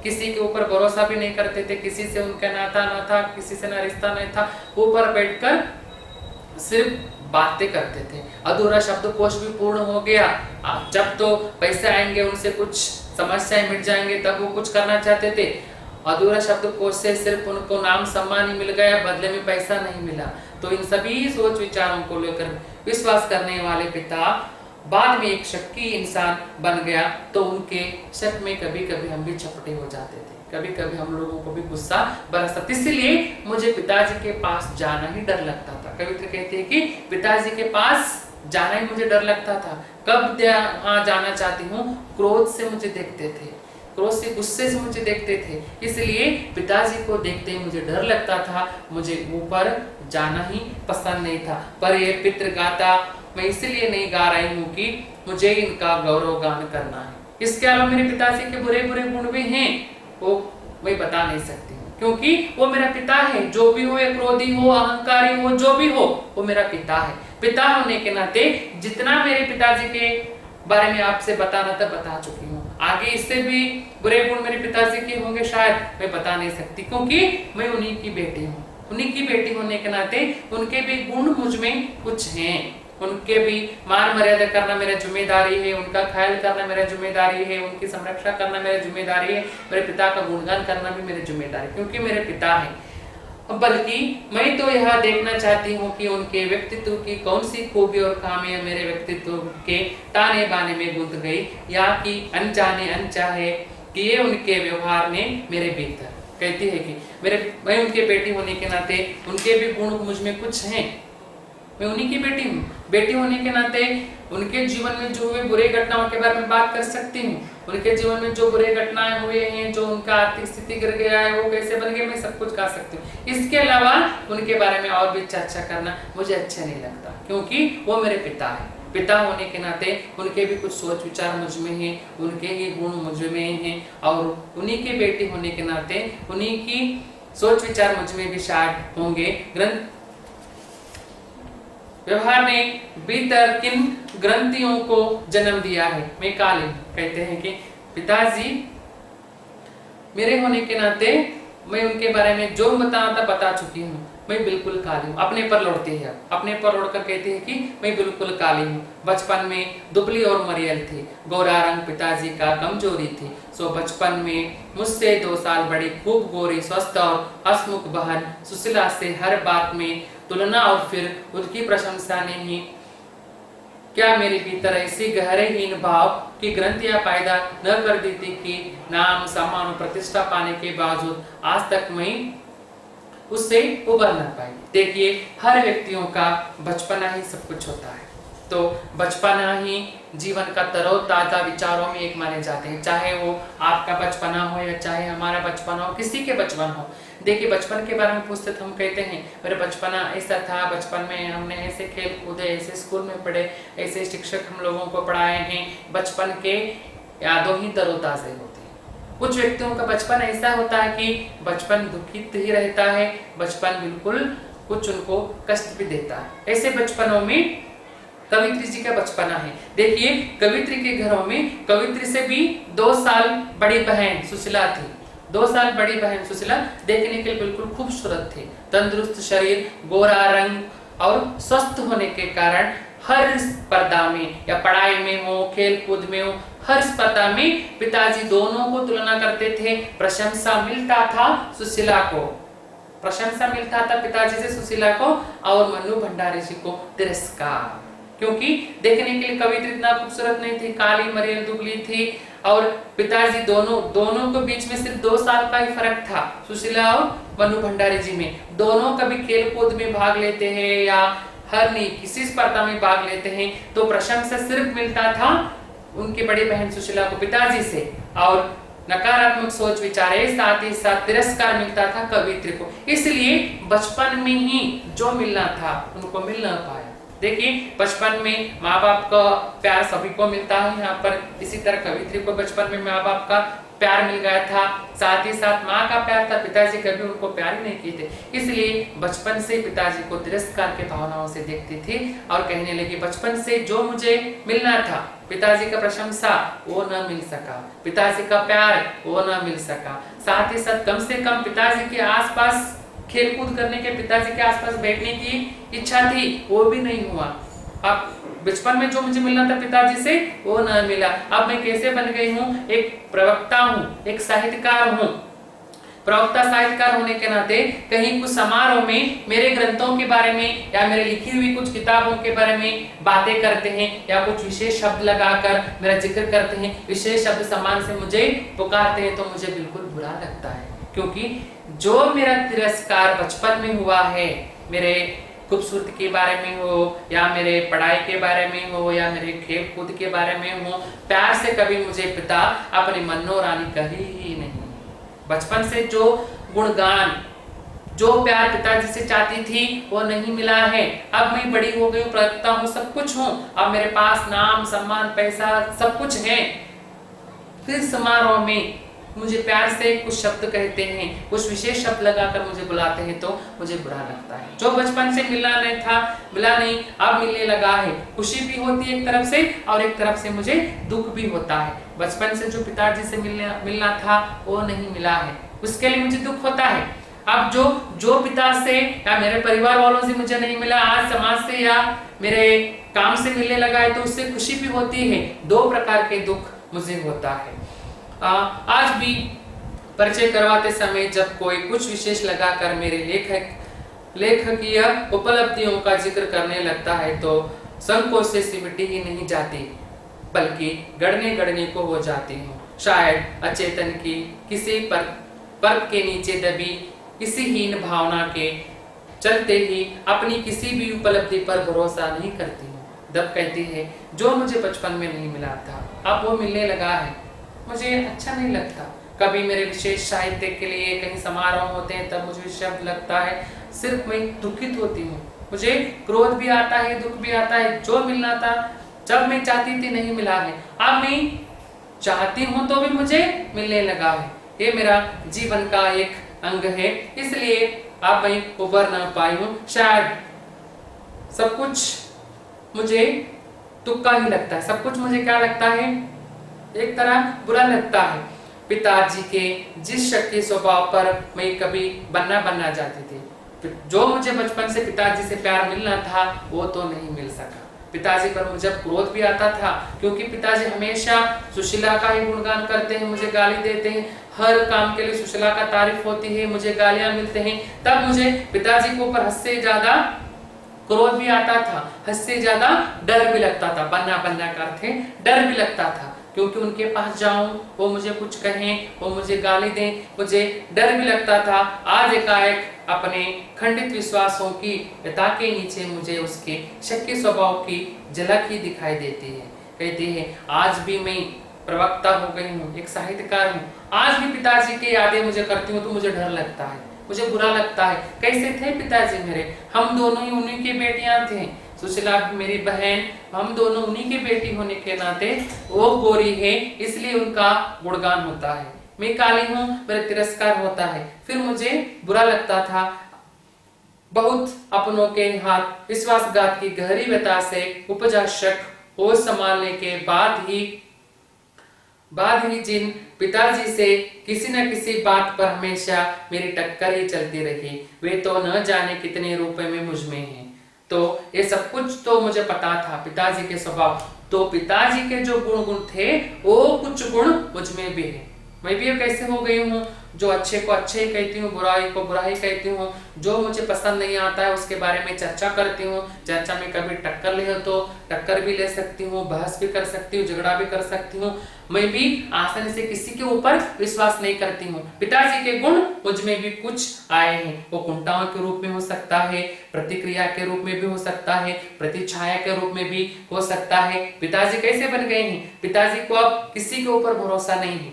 किसी के ऊपर भरोसा भी नहीं करते थे, किसी से उनका नाता न था, किसी से ना रिश्ता नहीं था, ऊपर बैठकर सिर्फ बातें करते थे। अधूरा शब्दकोश भी पूर्ण हो गया। जब तो पैसे आएंगे, उनसे कुछ समस्याएं मिट जाएंगे, तब वो कुछ करना चाहते थे। अधूरा शब्दकोश से सिर्फ उनको नाम सम्मान ही मिल गया, बदले में पैसा नहीं मिला। तो इन सभी सोच विचारों को लेकर विश्वास करने वाले पिता बाद में एक शक्की इंसान बन गया, तो उनके शक में कभी कभी हम भी चपटे हो जाते थे, कभी कभी हम लोगों को भी गुस्सा बरसता। इसलिए मुझे पिताजी के पास जाना ही डर लगता था। कवित्र कहते हैं कि पिताजी के पास जाना ही मुझे डर लगता था। कब वहां जाना चाहती हूँ? क्रोध से मुझे देखते थे, क्रोध से, गुस्से से मुझे देखते थे, इसलिए पिताजी को देखते ही मुझे डर लगता था, मुझे ऊपर जाना ही पसंद नहीं था। पर ये पितृ गाथा मैं इसलिए नहीं गा रही हूँ कि मुझे इनका गौरव गान करना है। इसके अलावा मेरे पिताजी के बुरे बुरे गुण भी हैं, वो मैं बता नहीं सकती, क्योंकि वो मेरा पिता है। जो भी हो, क्रोधी हो, अहंकारी हो, जो भी हो, वो मेरा पिता है। पिता होने के नाते जितना मेरे पिताजी के बारे में आपसे बताना था बता चुकी हूँ। आगे इससे भी बुरे गुण मेरे पिताजी के होंगे शायद, मैं बता नहीं सकती, क्योंकि मैं उन्हीं की बेटी हूँ। उन्हीं की बेटी होने के नाते उनके भी गुण मुझ में कुछ हैं। उनके भी मान मर्यादा करना मेरा जिम्मेदारी है, उनका ख्याल करना मेरा जिम्मेदारी है, उनकी संरक्षा करना मेरा जिम्मेदारी है, मेरे पिता का गुणगान करना भी मेरी जिम्मेदारी, क्योंकि मेरे पिता हैं। बल्कि मैं तो यह देखना चाहती हूँ कि उनके व्यक्तित्व की कौन सी खूबी और खामियां मेरे व्यक्तित्व के ताने बाने में गूंथ गई, या कि अनजाने अनचाहे कि ये उनके व्यवहार ने मेरे भीतर। कहती है कि मैं उनके बेटी होने के नाते उनके भी गुण मुझ में कुछ हैं, मैं उन्हीं की बेटी हूँ। बेटी होने के नाते उनके जीवन में जो हुए बुरे घटनाओं के बारे में बात कर सकती हूँ। उनके जीवन में जो बुरे घटनाएं हुए हैं, जो उनका आर्थिक स्थिति गिर गया है, वो कैसे बन गए, मैं सब कुछ कह सकती हूँ। इसके अलावा उनके बारे में और भी चर्चा करना मुझे अच्छा नहीं लगता, क्योंकि वो मेरे पिता है। पिता होने के नाते उनके भी कुछ सोच विचार मुझ में हैं, उनके ही गुण मुझ में हैं, और उन्हीं की बेटी होने के नाते उन्हीं की सोच विचार मुझ में भी शायद होंगे। ग्रंथ व्यवहार ने भीतर किन ग्रंथियों को जन्म दिया है, मैं काली। कहते हैं कि पिताजी मेरे होने के नाते मैं उनके बारे में जो बताना था बता चुकी हूँ। मैं बिल्कुल काली हूँ। अपने पर लौटती है, अपने पर लौटकर कहती है कि मैं बिल्कुल काली हूँ। बचपन में दुबली और मरियल थी, गोरा रंग पिताजी का कमजोरी थी। सो बचपन में मुझसे 2 साल बड़ी, खूब गोरी, स्वस्थ और हंसमुख बहन सुशीला से हर बात में तुलना और फिर उनकी प्रशंसा ने ही क्या मेरे भीतर ऐसी गहरेहीन भाव की ग्रंथियां पैदा न कर दी थी कि नाम सम्मान और प्रतिष्ठा पाने के बावजूद आज तक मैं उससे उबर न पाई। देखिए, हर व्यक्तियों का बचपना ही सब कुछ होता है, तो बचपना ही जीवन का तरोताजा विचारों में एक माने जाते हैं। चाहे वो आपका बचपना हो या चाहे हमारा बचपना हो, किसी के बचपन हो। देखिए, बचपन के बारे में पूछते तो हम कहते हैं मेरा बचपना ऐसा था, बचपन में हमने ऐसे खेल कूदे, ऐसे स्कूल में पढ़े, ऐसे शिक्षक हम लोगों को पढ़ाए हैं। बचपन के यादों ही तरोताजे होते हैं। कुछ व्यक्तियों का बचपन ऐसा होता है कि बचपन दुखित ही रहता है, बचपन बिल्कुल कुछ उनको कष्ट भी देता है। ऐसे बचपनों में कवित्री जी का बचपना है। देखिए, कवित्री के घरों में कवित्री से भी 2 साल बड़ी बहन सुशीला थी। 2 साल बड़ी बहन सुशीला देखने के लिए बिल्कुल खूबसूरत थी, तंदुरुस्त शरीर, गोरा रंग और स्वस्थ होने के कारण हर स्पर्धा में या पढ़ाई में हो, खेल कूद में हो, हर स्पर्धा में पिताजी दोनों को तुलना करते थे। प्रशंसा मिलता था सुशीला को, प्रशंसा मिलता था पिताजी से सुशीला को, और मन्नू भंडारी जी को तिरस्कार, क्योंकि देखने के लिए कवित्री इतना खूबसूरत नहीं थी, काली मरियल दुबली थी, और पिताजी दोनों के बीच में सिर्फ 2 साल का ही फर्क था, सुशीला और मन्नू भंडारी जी में। दोनों कभी खेल कूद में भाग लेते हैं या हर नहीं किसी स्पर्धा में भाग लेते हैं, तो प्रशंसा सिर्फ मिलता था उनकी बड़ी बहन सुशीला को पिताजी से, और नकारात्मक सोच विचार, साथ ही साथ तिरस्कार मिलता था कवित्री को। इसलिए बचपन में ही जो मिलना था उनको मिल न पाया। देखिए, बचपन में माँ बाप का प्यार सभी को मिलता है यहाँ पर, इसी तरह कवित्री को बचपन में माँ बाप का प्यार मिल गया था, साथ ही साथ माँ का प्यार था। पिताजी कभी उनको प्यार ही नहीं किए थे, इसलिए बचपन से पिताजी को तिरस्कार के भावनाओं से देखती थी और कहने लगी बचपन से जो मुझे मिलना था, पिताजी का प्रशंसा, वो न मिल सका, पिताजी का प्यार वो न मिल सका। साथ ही साथ कम से कम पिताजी के आसपास खेल कूद करने के, पिताजी के आसपास बैठने की इच्छा थी, वो भी नहीं हुआ। अब बचपन में जो मुझे मिलना था पिताजी से वो न मिला। अब मैं कैसे बन गई हूँ, एक प्रवक्ता हूँ, एक साहित्यकार हूँ। प्रवक्ता साहित्यकार होने के नाते कहीं कुछ समारोह में मेरे ग्रंथों के बारे में या मेरे लिखी हुई कुछ किताबों के बारे में बातें करते हैं या कुछ विशेष शब्द लगाकर मेरा जिक्र करते हैं, विशेष शब्द सम्मान से मुझे पुकारते हैं, तो मुझे बिल्कुल बुरा लगता है, क्योंकि जो मेरा तिरस्कार बचपन में हुआ है, मेरे खूबसूरती के बारे में हो या मेरे पढ़ाई के बारे में हो या मेरे खेल कूद के बारे में हो, प्यार से कभी मुझे पिता अपनी मन्नो रानी कही ही नहीं। बचपन से जो गुणगान, जो प्यार पिताजी से चाहती थी वो नहीं मिला है। अब मैं बड़ी हो गई हूँ, प्रवक्ता हूँ, सब कुछ हूँ, अब मेरे पास नाम सम्मान पैसा सब कुछ है, फिर समारोह में मुझे प्यार से कुछ शब्द कहते हैं, कुछ विशेष शब्द लगाकर मुझे बुलाते हैं तो मुझे बुरा लगता है। जो बचपन से मिला नहीं था, मिला नहीं, अब मिलने लगा है, खुशी भी होती है एक तरफ से और एक तरफ से मुझे दुख भी होता है। बचपन से जो पिताजी से मिलना था वो नहीं मिला है, उसके लिए मुझे दुख होता है। अब जो पिता से या मेरे परिवार वालों से मुझे नहीं मिला, आज समाज से या मेरे काम से मिलने लगा है तो उससे खुशी भी होती है। दो प्रकार के दुख मुझे होता है। आज भी परिचय करवाते समय जब कोई कुछ विशेष लगाकर मेरे लेखकीय उपलब्धियों का जिक्र करने लगता है तो संकोच से सिमटी ही नहीं जाती, बल्कि गड़ने को हो जाती हूँ। शायद अचेतन की किसी पर्वत के नीचे दबी किसी हीन भावना के चलते ही अपनी किसी भी उपलब्धि पर भरोसा नहीं करती हूँ। दब कहती है जो मुझे बचपन में नहीं मिला था अब वो मिलने लगा है, मुझे अच्छा नहीं लगता। कभी मेरे विशेष साहित्य के लिए कहीं समारोह होते हैं तब मुझे शब्द लगता है, सिर्फ मैं दुखित होती हूँ। मुझे क्रोध भी आता है, दुख भी आता है। जो मिलना था जब मैं चाहती थी नहीं मिला है, अब मैं चाहती हूँ तो भी मुझे मिलने लगा है। ये मेरा जीवन का एक अंग है, इसलिए अब मैं उबर ना पाई हूँ। शायद सब कुछ मुझे तुक्का ही लगता है, सब कुछ मुझे क्या लगता है, एक तरह बुरा लगता है। पिताजी के जिस शक्ति स्वभाव पर मैं कभी बनना चाहती थी, जो मुझे बचपन से पिताजी से प्यार मिलना था वो तो नहीं मिल सका। पिताजी पर मुझे क्रोध भी आता था क्योंकि पिताजी हमेशा सुशीला का ही गुणगान करते हैं, मुझे गाली देते हैं। हर काम के लिए सुशीला का तारीफ होती है, मुझे गालियां मिलते हैं। तब मुझे पिताजी के ऊपर हद से ज्यादा क्रोध भी आता था, हद से ज्यादा डर भी लगता था। बनना का अर्थ है डर भी लगता था, क्योंकि उनके पास जाऊं वो मुझे कुछ कहें, वो मुझे गाली दें, मुझे डर भी लगता था। आज एकाएक अपने खंडित विश्वासों की पिता के नीचे मुझे उसके शक्की स्वभाव की झलक ही दिखाई देती है। कहती है आज भी मैं प्रवक्ता हो गई हूँ, एक साहित्यकार हूँ। आज भी पिताजी की यादें मुझे करती हूँ तो मुझे डर लगता है, मुझे बुरा लगता है। कैसे थे पिताजी मेरे, हम दोनों ही उन्हीं की बेटियां थे। सुशीला मेरी बहन, हम दोनों उन्हीं की बेटी होने के नाते वो गोरी है इसलिए उनका गुणगान होता है। मैं काली हूँ, मेरा तिरस्कार होता है। फिर मुझे बुरा लगता था। बहुत अपनों के हाथ विश्वासघात की गहरी व्यथा से उपजा शक होश संभालने के बाद ही जिन पिताजी से किसी न किसी बात पर हमेशा मेरी टक्कर ही चलती रही, वे तो न जाने कितने रुपए में मुझ में हैं। तो ये सब कुछ तो मुझे पता था पिताजी के स्वभाव, तो पिताजी के जो गुण थे वो कुछ गुण मुझ में भी है। मैं भी कैसे हो गई हूँ, जो अच्छे को अच्छे ही कहती हूँ, बुराई को बुरा ही कहती हूँ। जो मुझे पसंद नहीं आता है उसके बारे में चर्चा करती हूँ। चर्चा में कभी टक्कर ले तो टक्कर भी ले सकती हूँ, बहस भी कर सकती हूँ, झगड़ा भी कर सकती हूँ। मैं भी आसानी से किसी के ऊपर विश्वास नहीं करती हूँ। पिताजी के गुण मुझ में भी कुछ आए हैं। वो कुंठाओं के रूप में हो सकता है, प्रतिक्रिया के रूप में भी हो सकता है, प्रतिछाया के रूप में भी हो सकता है। पिताजी कैसे बन गए हैं, पिताजी को अब किसी के ऊपर भरोसा नहीं है।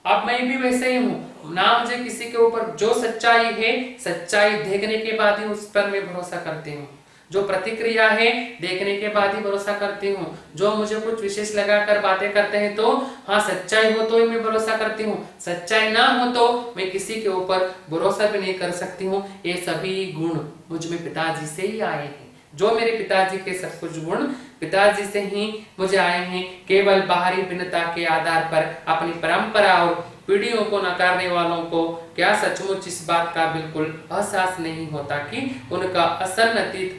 अब मैं भी वैसे ही हूँ ना, मुझे किसी के ऊपर जो सच्चाई है, सच्चाई देखने के बाद ही उस पर मैं भरोसा करती हूँ। जो प्रतिक्रिया है देखने के बाद ही भरोसा करती हूँ। जो मुझे कुछ विशेष लगाकर बातें करते हैं तो हाँ सच्चाई हो तो ही मैं भरोसा करती हूँ, सच्चाई ना हो तो मैं किसी के ऊपर भरोसा भी नहीं कर सकती हूँ। ये सभी गुण मुझ में पिताजी से ही आए हैं। जो मेरे पिताजी के सब कुछ गुण पिताजी से ही मुझे आए हैं। केवल बाहरी भिन्नता के आधार पर अपनी परंपरा और पीढ़ियों को नकारने वालों को क्या सचमुच इस बात का बिल्कुल एहसास नहीं होता कि उनका असल अतीत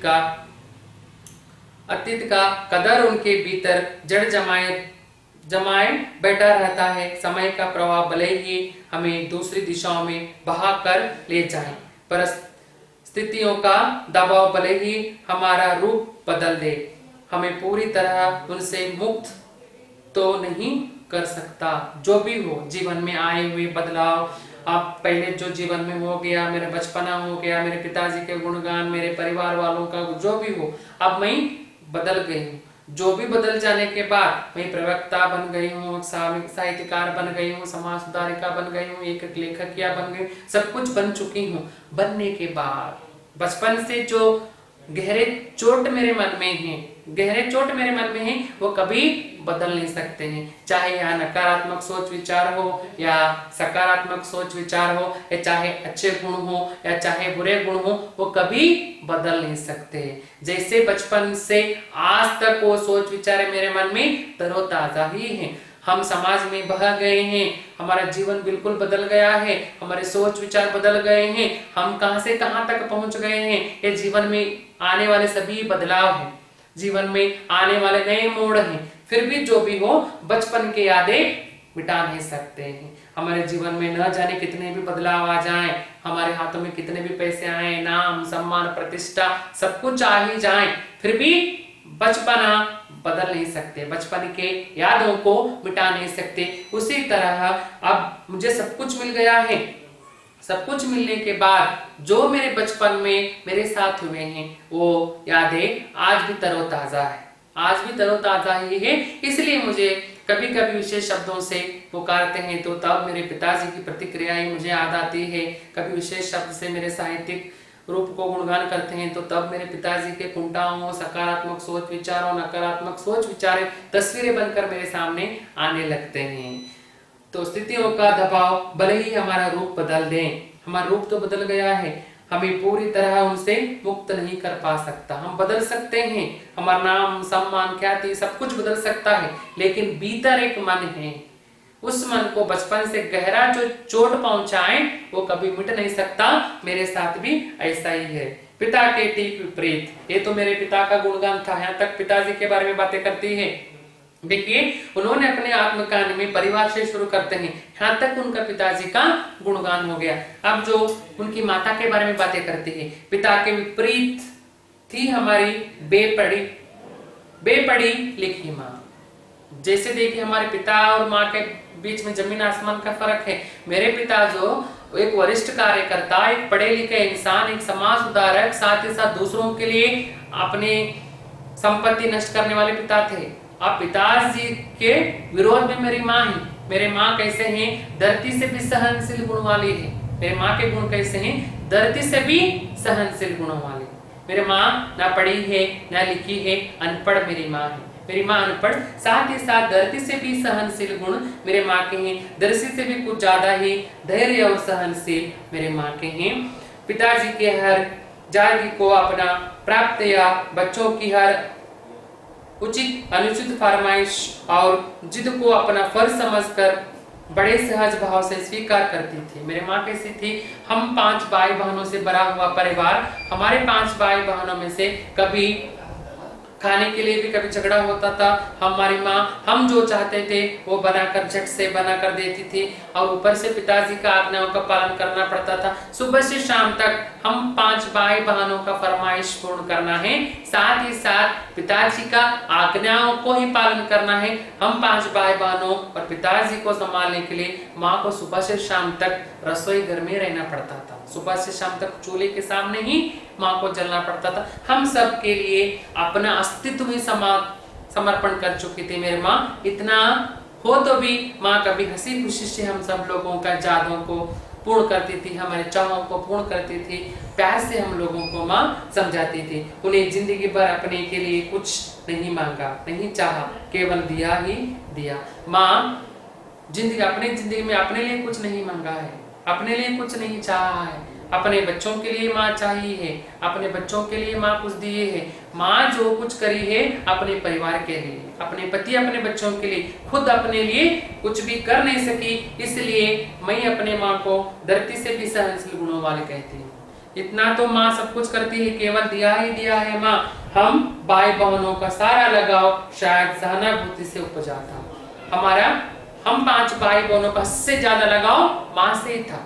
का कदर उनके भीतर जड़ जमाए बैठा रहता है। समय का प्रभाव भले ही हमें दूसरी दिशाओं में बहा कर ले जाए, पर स्थितियों का दबाव भले ही हमारा रूप बदल दे, हमें पूरी तरह उनसे मुक्त तो नहीं कर सकता। जो भी हो जीवन में आए हुए बदलाव, आप पहले जो जीवन में हो गया, मेरा बचपना हो गया, मेरे पिताजी के गुणगान, मेरे परिवार वालों का जो भी हो, अब मैं बदल गई हूँ। जो भी बदल जाने के बाद मैं प्रवक्ता बन गई हूँ, साहित्यकार बन गई हूँ, समाज सुधारिका बन गई हूँ, एक लेखकिया बन गई, सब कुछ बन चुकी हूँ। बनने के बाद बचपन से जो गहरे चोट मेरे मन में है, वो कभी बदल नहीं सकते हैं। चाहे यहाँ नकारात्मक सोच विचार हो या सकारात्मक सोच विचार हो, या चाहे अच्छे गुण हो या चाहे बुरे गुण हो, वो कभी बदल नहीं सकते। जैसे बचपन से आज तक वो सोच विचार मेरे मन में तरोताजा ही है। हम समाज में बह गए हैं, हमारा जीवन बिल्कुल बदल गया है, हमारे सोच विचार बदल गए हैं, हम कहां से कहां तक पहुंच गए हैं। ये जीवन में आने वाले सभी बदलाव हैं, जीवन में आने वाले नए मोड़ हैं। फिर भी जो भी हो, बचपन की यादें मिटा नहीं सकते हैं। हमारे जीवन में न जाने कितने भी बदलाव आ जाएं, हमारे हाथों में कितने भी पैसे आए, नाम सम्मान प्रतिष्ठा सब कुछ आ ही जाए, फिर भी बचपना बदल नहीं सकते, बचपन के यादों को मिटा नहीं सकते। उसी तरह अब मुझे सब कुछ मिल गया है, सब कुछ मिलने के बाद जो मेरे बचपन में मेरे साथ हुए हैं वो यादें आज भी तरोताजा है, आज भी तरोताजा ही है। इसलिए मुझे कभी कभी विशेष शब्दों से पुकारते हैं तो तब मेरे पिताजी की प्रतिक्रियाएं मुझे याद आती है। कभी विशेष शब्द से मेरे साहित्यिक रूप को गुणगान करते हैं तो तब मेरे पिताजी के कुंठाओं, सकारात्मक सोच विचारों, नकारात्मक सोच विचार तस्वीरें बनकर मेरे सामने आने लगते हैं। तो स्थितियों का दबाव भले ही हमारा रूप बदल दें, हमारा रूप तो बदल गया है, हमें पूरी तरह उनसे मुक्त नहीं कर पा सकता। हम बदल सकते हैं, हमारा नाम सम्मान ख्याति सब कुछ बदल सकता है, लेकिन भीतर एक मन है, उस मन को बचपन से गहरा जो चोट पहुंचाए वो कभी मिट नहीं सकता। मेरे साथ भी ऐसा ही है। पिता के ठीक विपरीत, ये तो मेरे पिता का गुणगान था। यहाँ तक पिताजी के बारे में बातें करती है। देखिए उन्होंने अपने आत्मकहानी में परिवार से शुरू करते हैं, यहाँ तक उनका पिताजी का गुणगान हो गया। अब जो उनकी माता के बारे में बातें करती है, पिता के विपरीत थी हमारी बेपढ़ी लिखी माँ। जैसे देखिए हमारे पिता और माँ के बीच में जमीन आसमान का फर्क है। मेरे पिता जो एक वरिष्ठ कार्यकर्ता, एक पढ़े लिखे इंसान, एक समाज सुधारक, साथ ही साथ दूसरों के लिए अपने संपत्ति नष्ट करने वाले पिता थे। अब पिताजी के विरोध में मेरी माँ ही। मेरे माँ कैसे हैं? धरती से भी सहनशील गुण वाली है। मेरे माँ के गुण कैसे हैं? धरती से भी सहनशील गुणों वाली। मेरी माँ ना पढ़ी है ना लिखी है, अनपढ़ मेरी माँ है। मेरी माँ अनपढ़, साथ ही साथ धरती से भी सहनशील गुण मेरे माँ के हैं। धरती से भी कुछ ज्यादा ही धैर्य और सहनशील मेरे माँ के हैं। पिताजी के हर जायगी को अपना प्राप्त या बच्चों की हर उचित अनुचित फरमाइश और जिद को अपना फर्ज समझकर बड़े सहज भाव से स्वीकार करती थी। मेरे माँ कैसी थी? हम 5 भाई बहनों से भरा हुआ परिवार, हमारे 5 भाई बहनों में से कभी खाने के लिए भी कभी झगड़ा होता था। हमारी माँ हम जो चाहते थे वो बनाकर झट से बनाकर देती थी, और ऊपर से पिताजी का आज्ञाओं का पालन करना पड़ता था। सुबह से शाम तक हम 5 भाई बहनों का फरमाइश पूर्ण करना है, साथ ही साथ पिताजी का आज्ञाओं को ही पालन करना है। हम 5 भाई बहनों और पिताजी को संभालने के लिए माँ को सुबह से शाम तक रसोई घर में रहना पड़ता था। सुबह से शाम तक चूल्हे के सामने ही माँ को जलना पड़ता था। हम सब के लिए अपना अस्तित्व ही समर्पण कर चुकी थी मेरी माँ। इतना हो तो भी माँ कभी हंसी खुशी से हम सब लोगों का यादों को पूर्ण करती थी, हमारे चाहों को पूर्ण करती थी। प्यार से हम लोगों को माँ समझाती थी। उन्हें जिंदगी भर अपने के लिए कुछ नहीं मांगा, नहीं चाहा, केवल दिया ही दिया। माँ अपने जिंदगी में अपने लिए कुछ नहीं मांगा है, अपने लिए कुछ नहीं चाहा है। अपने बच्चों के लिए माँ चाहिए है, अपने बच्चों के लिए माँ कुछ दिए है। माँ जो कुछ करी है अपने परिवार के लिए, अपने पति, अपने बच्चों के लिए, खुद अपने लिए कुछ भी कर नहीं सकी। इसलिए मैं अपने माँ को धरती से भी सहनशील गुणों वाले कहती हूँ। इतना तो माँ सब कुछ करती है, केवल दिया ही दिया है माँ। हम भाई बहनों का सारा लगाव शायद सहानुभूति से उपजा था। हम 5 भाई बहनों का सबसे ज्यादा लगाव माँ से ही था,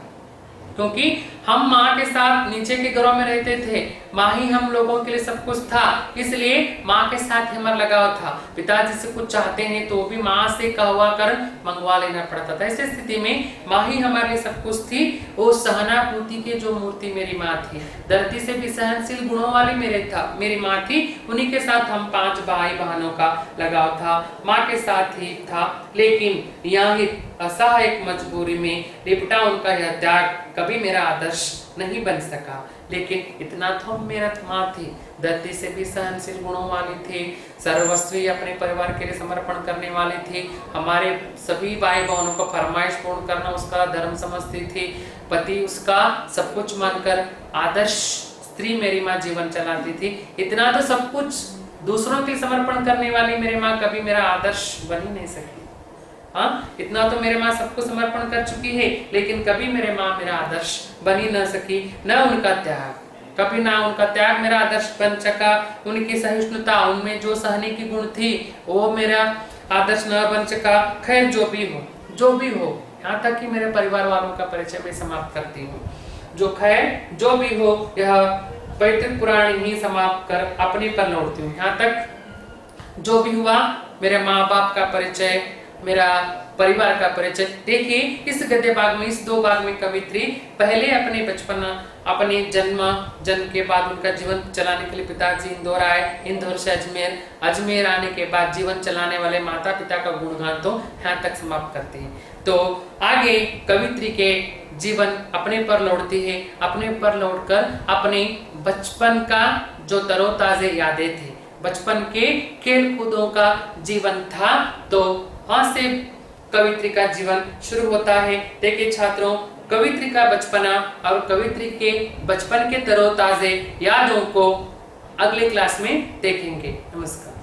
क्योंकि हम माँ के साथ नीचे के घरों में रहते थे। माँ ही हम लोगों के लिए सब कुछ था, इसलिए माँ के साथ हमारा लगाव था। पिताजी से कुछ चाहते हैं तो भी माँ से कहवा कर मंगवा लेना पड़ता था। ऐसी स्थिति में माँ ही हमारे लिए सब कुछ थी। वो सहानुभूति की जो मूर्ति मेरी माँ थी, धरती से भी सहनशील गुणों वाली मेरी माँ थी। उन्हीं के साथ हम 5 भाई बहनों का लगाव था, माँ के साथ ही था। लेकिन यहाँ असहायक मजबूरी में लिपटा उनका यह त्याग कभी मेरा आदर्श नहीं बन सका। लेकिन इतना तो मेरठ माँ थी, धरती से भी सहनशील गुणों वाली थी, सर्वस्वी अपने परिवार के लिए समर्पण करने वाली थी, हमारे सभी भाई बहनों को फरमाइश पूर्ण करना उसका धर्म समझती थी, पति उसका सब कुछ मानकर आदर्श स्त्री मेरी माँ जीवन चलाती थी। इतना तो सब कुछ दूसरों के समर्पण करने वाली मेरी माँ कभी मेरा आदर्श बन ही नहीं सकी। हाँ, इतना तो मेरे माँ सबको समर्पण कर चुकी है, लेकिन कभी मेरे माँ मेरा आदर्श बन ही न सकी। न उनका त्याग, कभी ना उनका त्याग मेरा आदर्श बन सका, उनकी सहिष्णुता, उनमें जो सहने की गुण थी वो मेरा आदर्श न बन सका। खैर जो भी हो, यहाँ तक कि मेरे परिवार वालों का परिचय मैं समाप्त करती हूँ। जो भी हो, यह पैतृक पुराण ही समाप्त कर अपने पर लौटती हूँ। यहाँ तक जो भी हुआ, मेरे माँ बाप का परिचय, मेरा परिवार का परिचय। देखिए इस गद्य भाग में, इस 2 भाग में कवित्री पहले अपने बचपन, अपने जन्म के बाद उनका जीवन चलाने के लिए पिताजी इंदौर आए, इंदौर से अजमेर आने के बाद जीवन चलाने वाले माता पिता का गुणगान तो यहाँ तक समाप्त करते हैं। तो आगे कवित्री के जीवन अपने पर लौटती है, अपने पर लौटकर अपने बचपन का जो तरोताजे यादें थे, बचपन के खेल कूदों का जीवन था, तो वहां से कवित्री का जीवन शुरू होता है। देखिए छात्रों, कवित्री का बचपना और कवित्री के बचपन के तरोताजे यादों को अगले क्लास में देखेंगे। नमस्कार।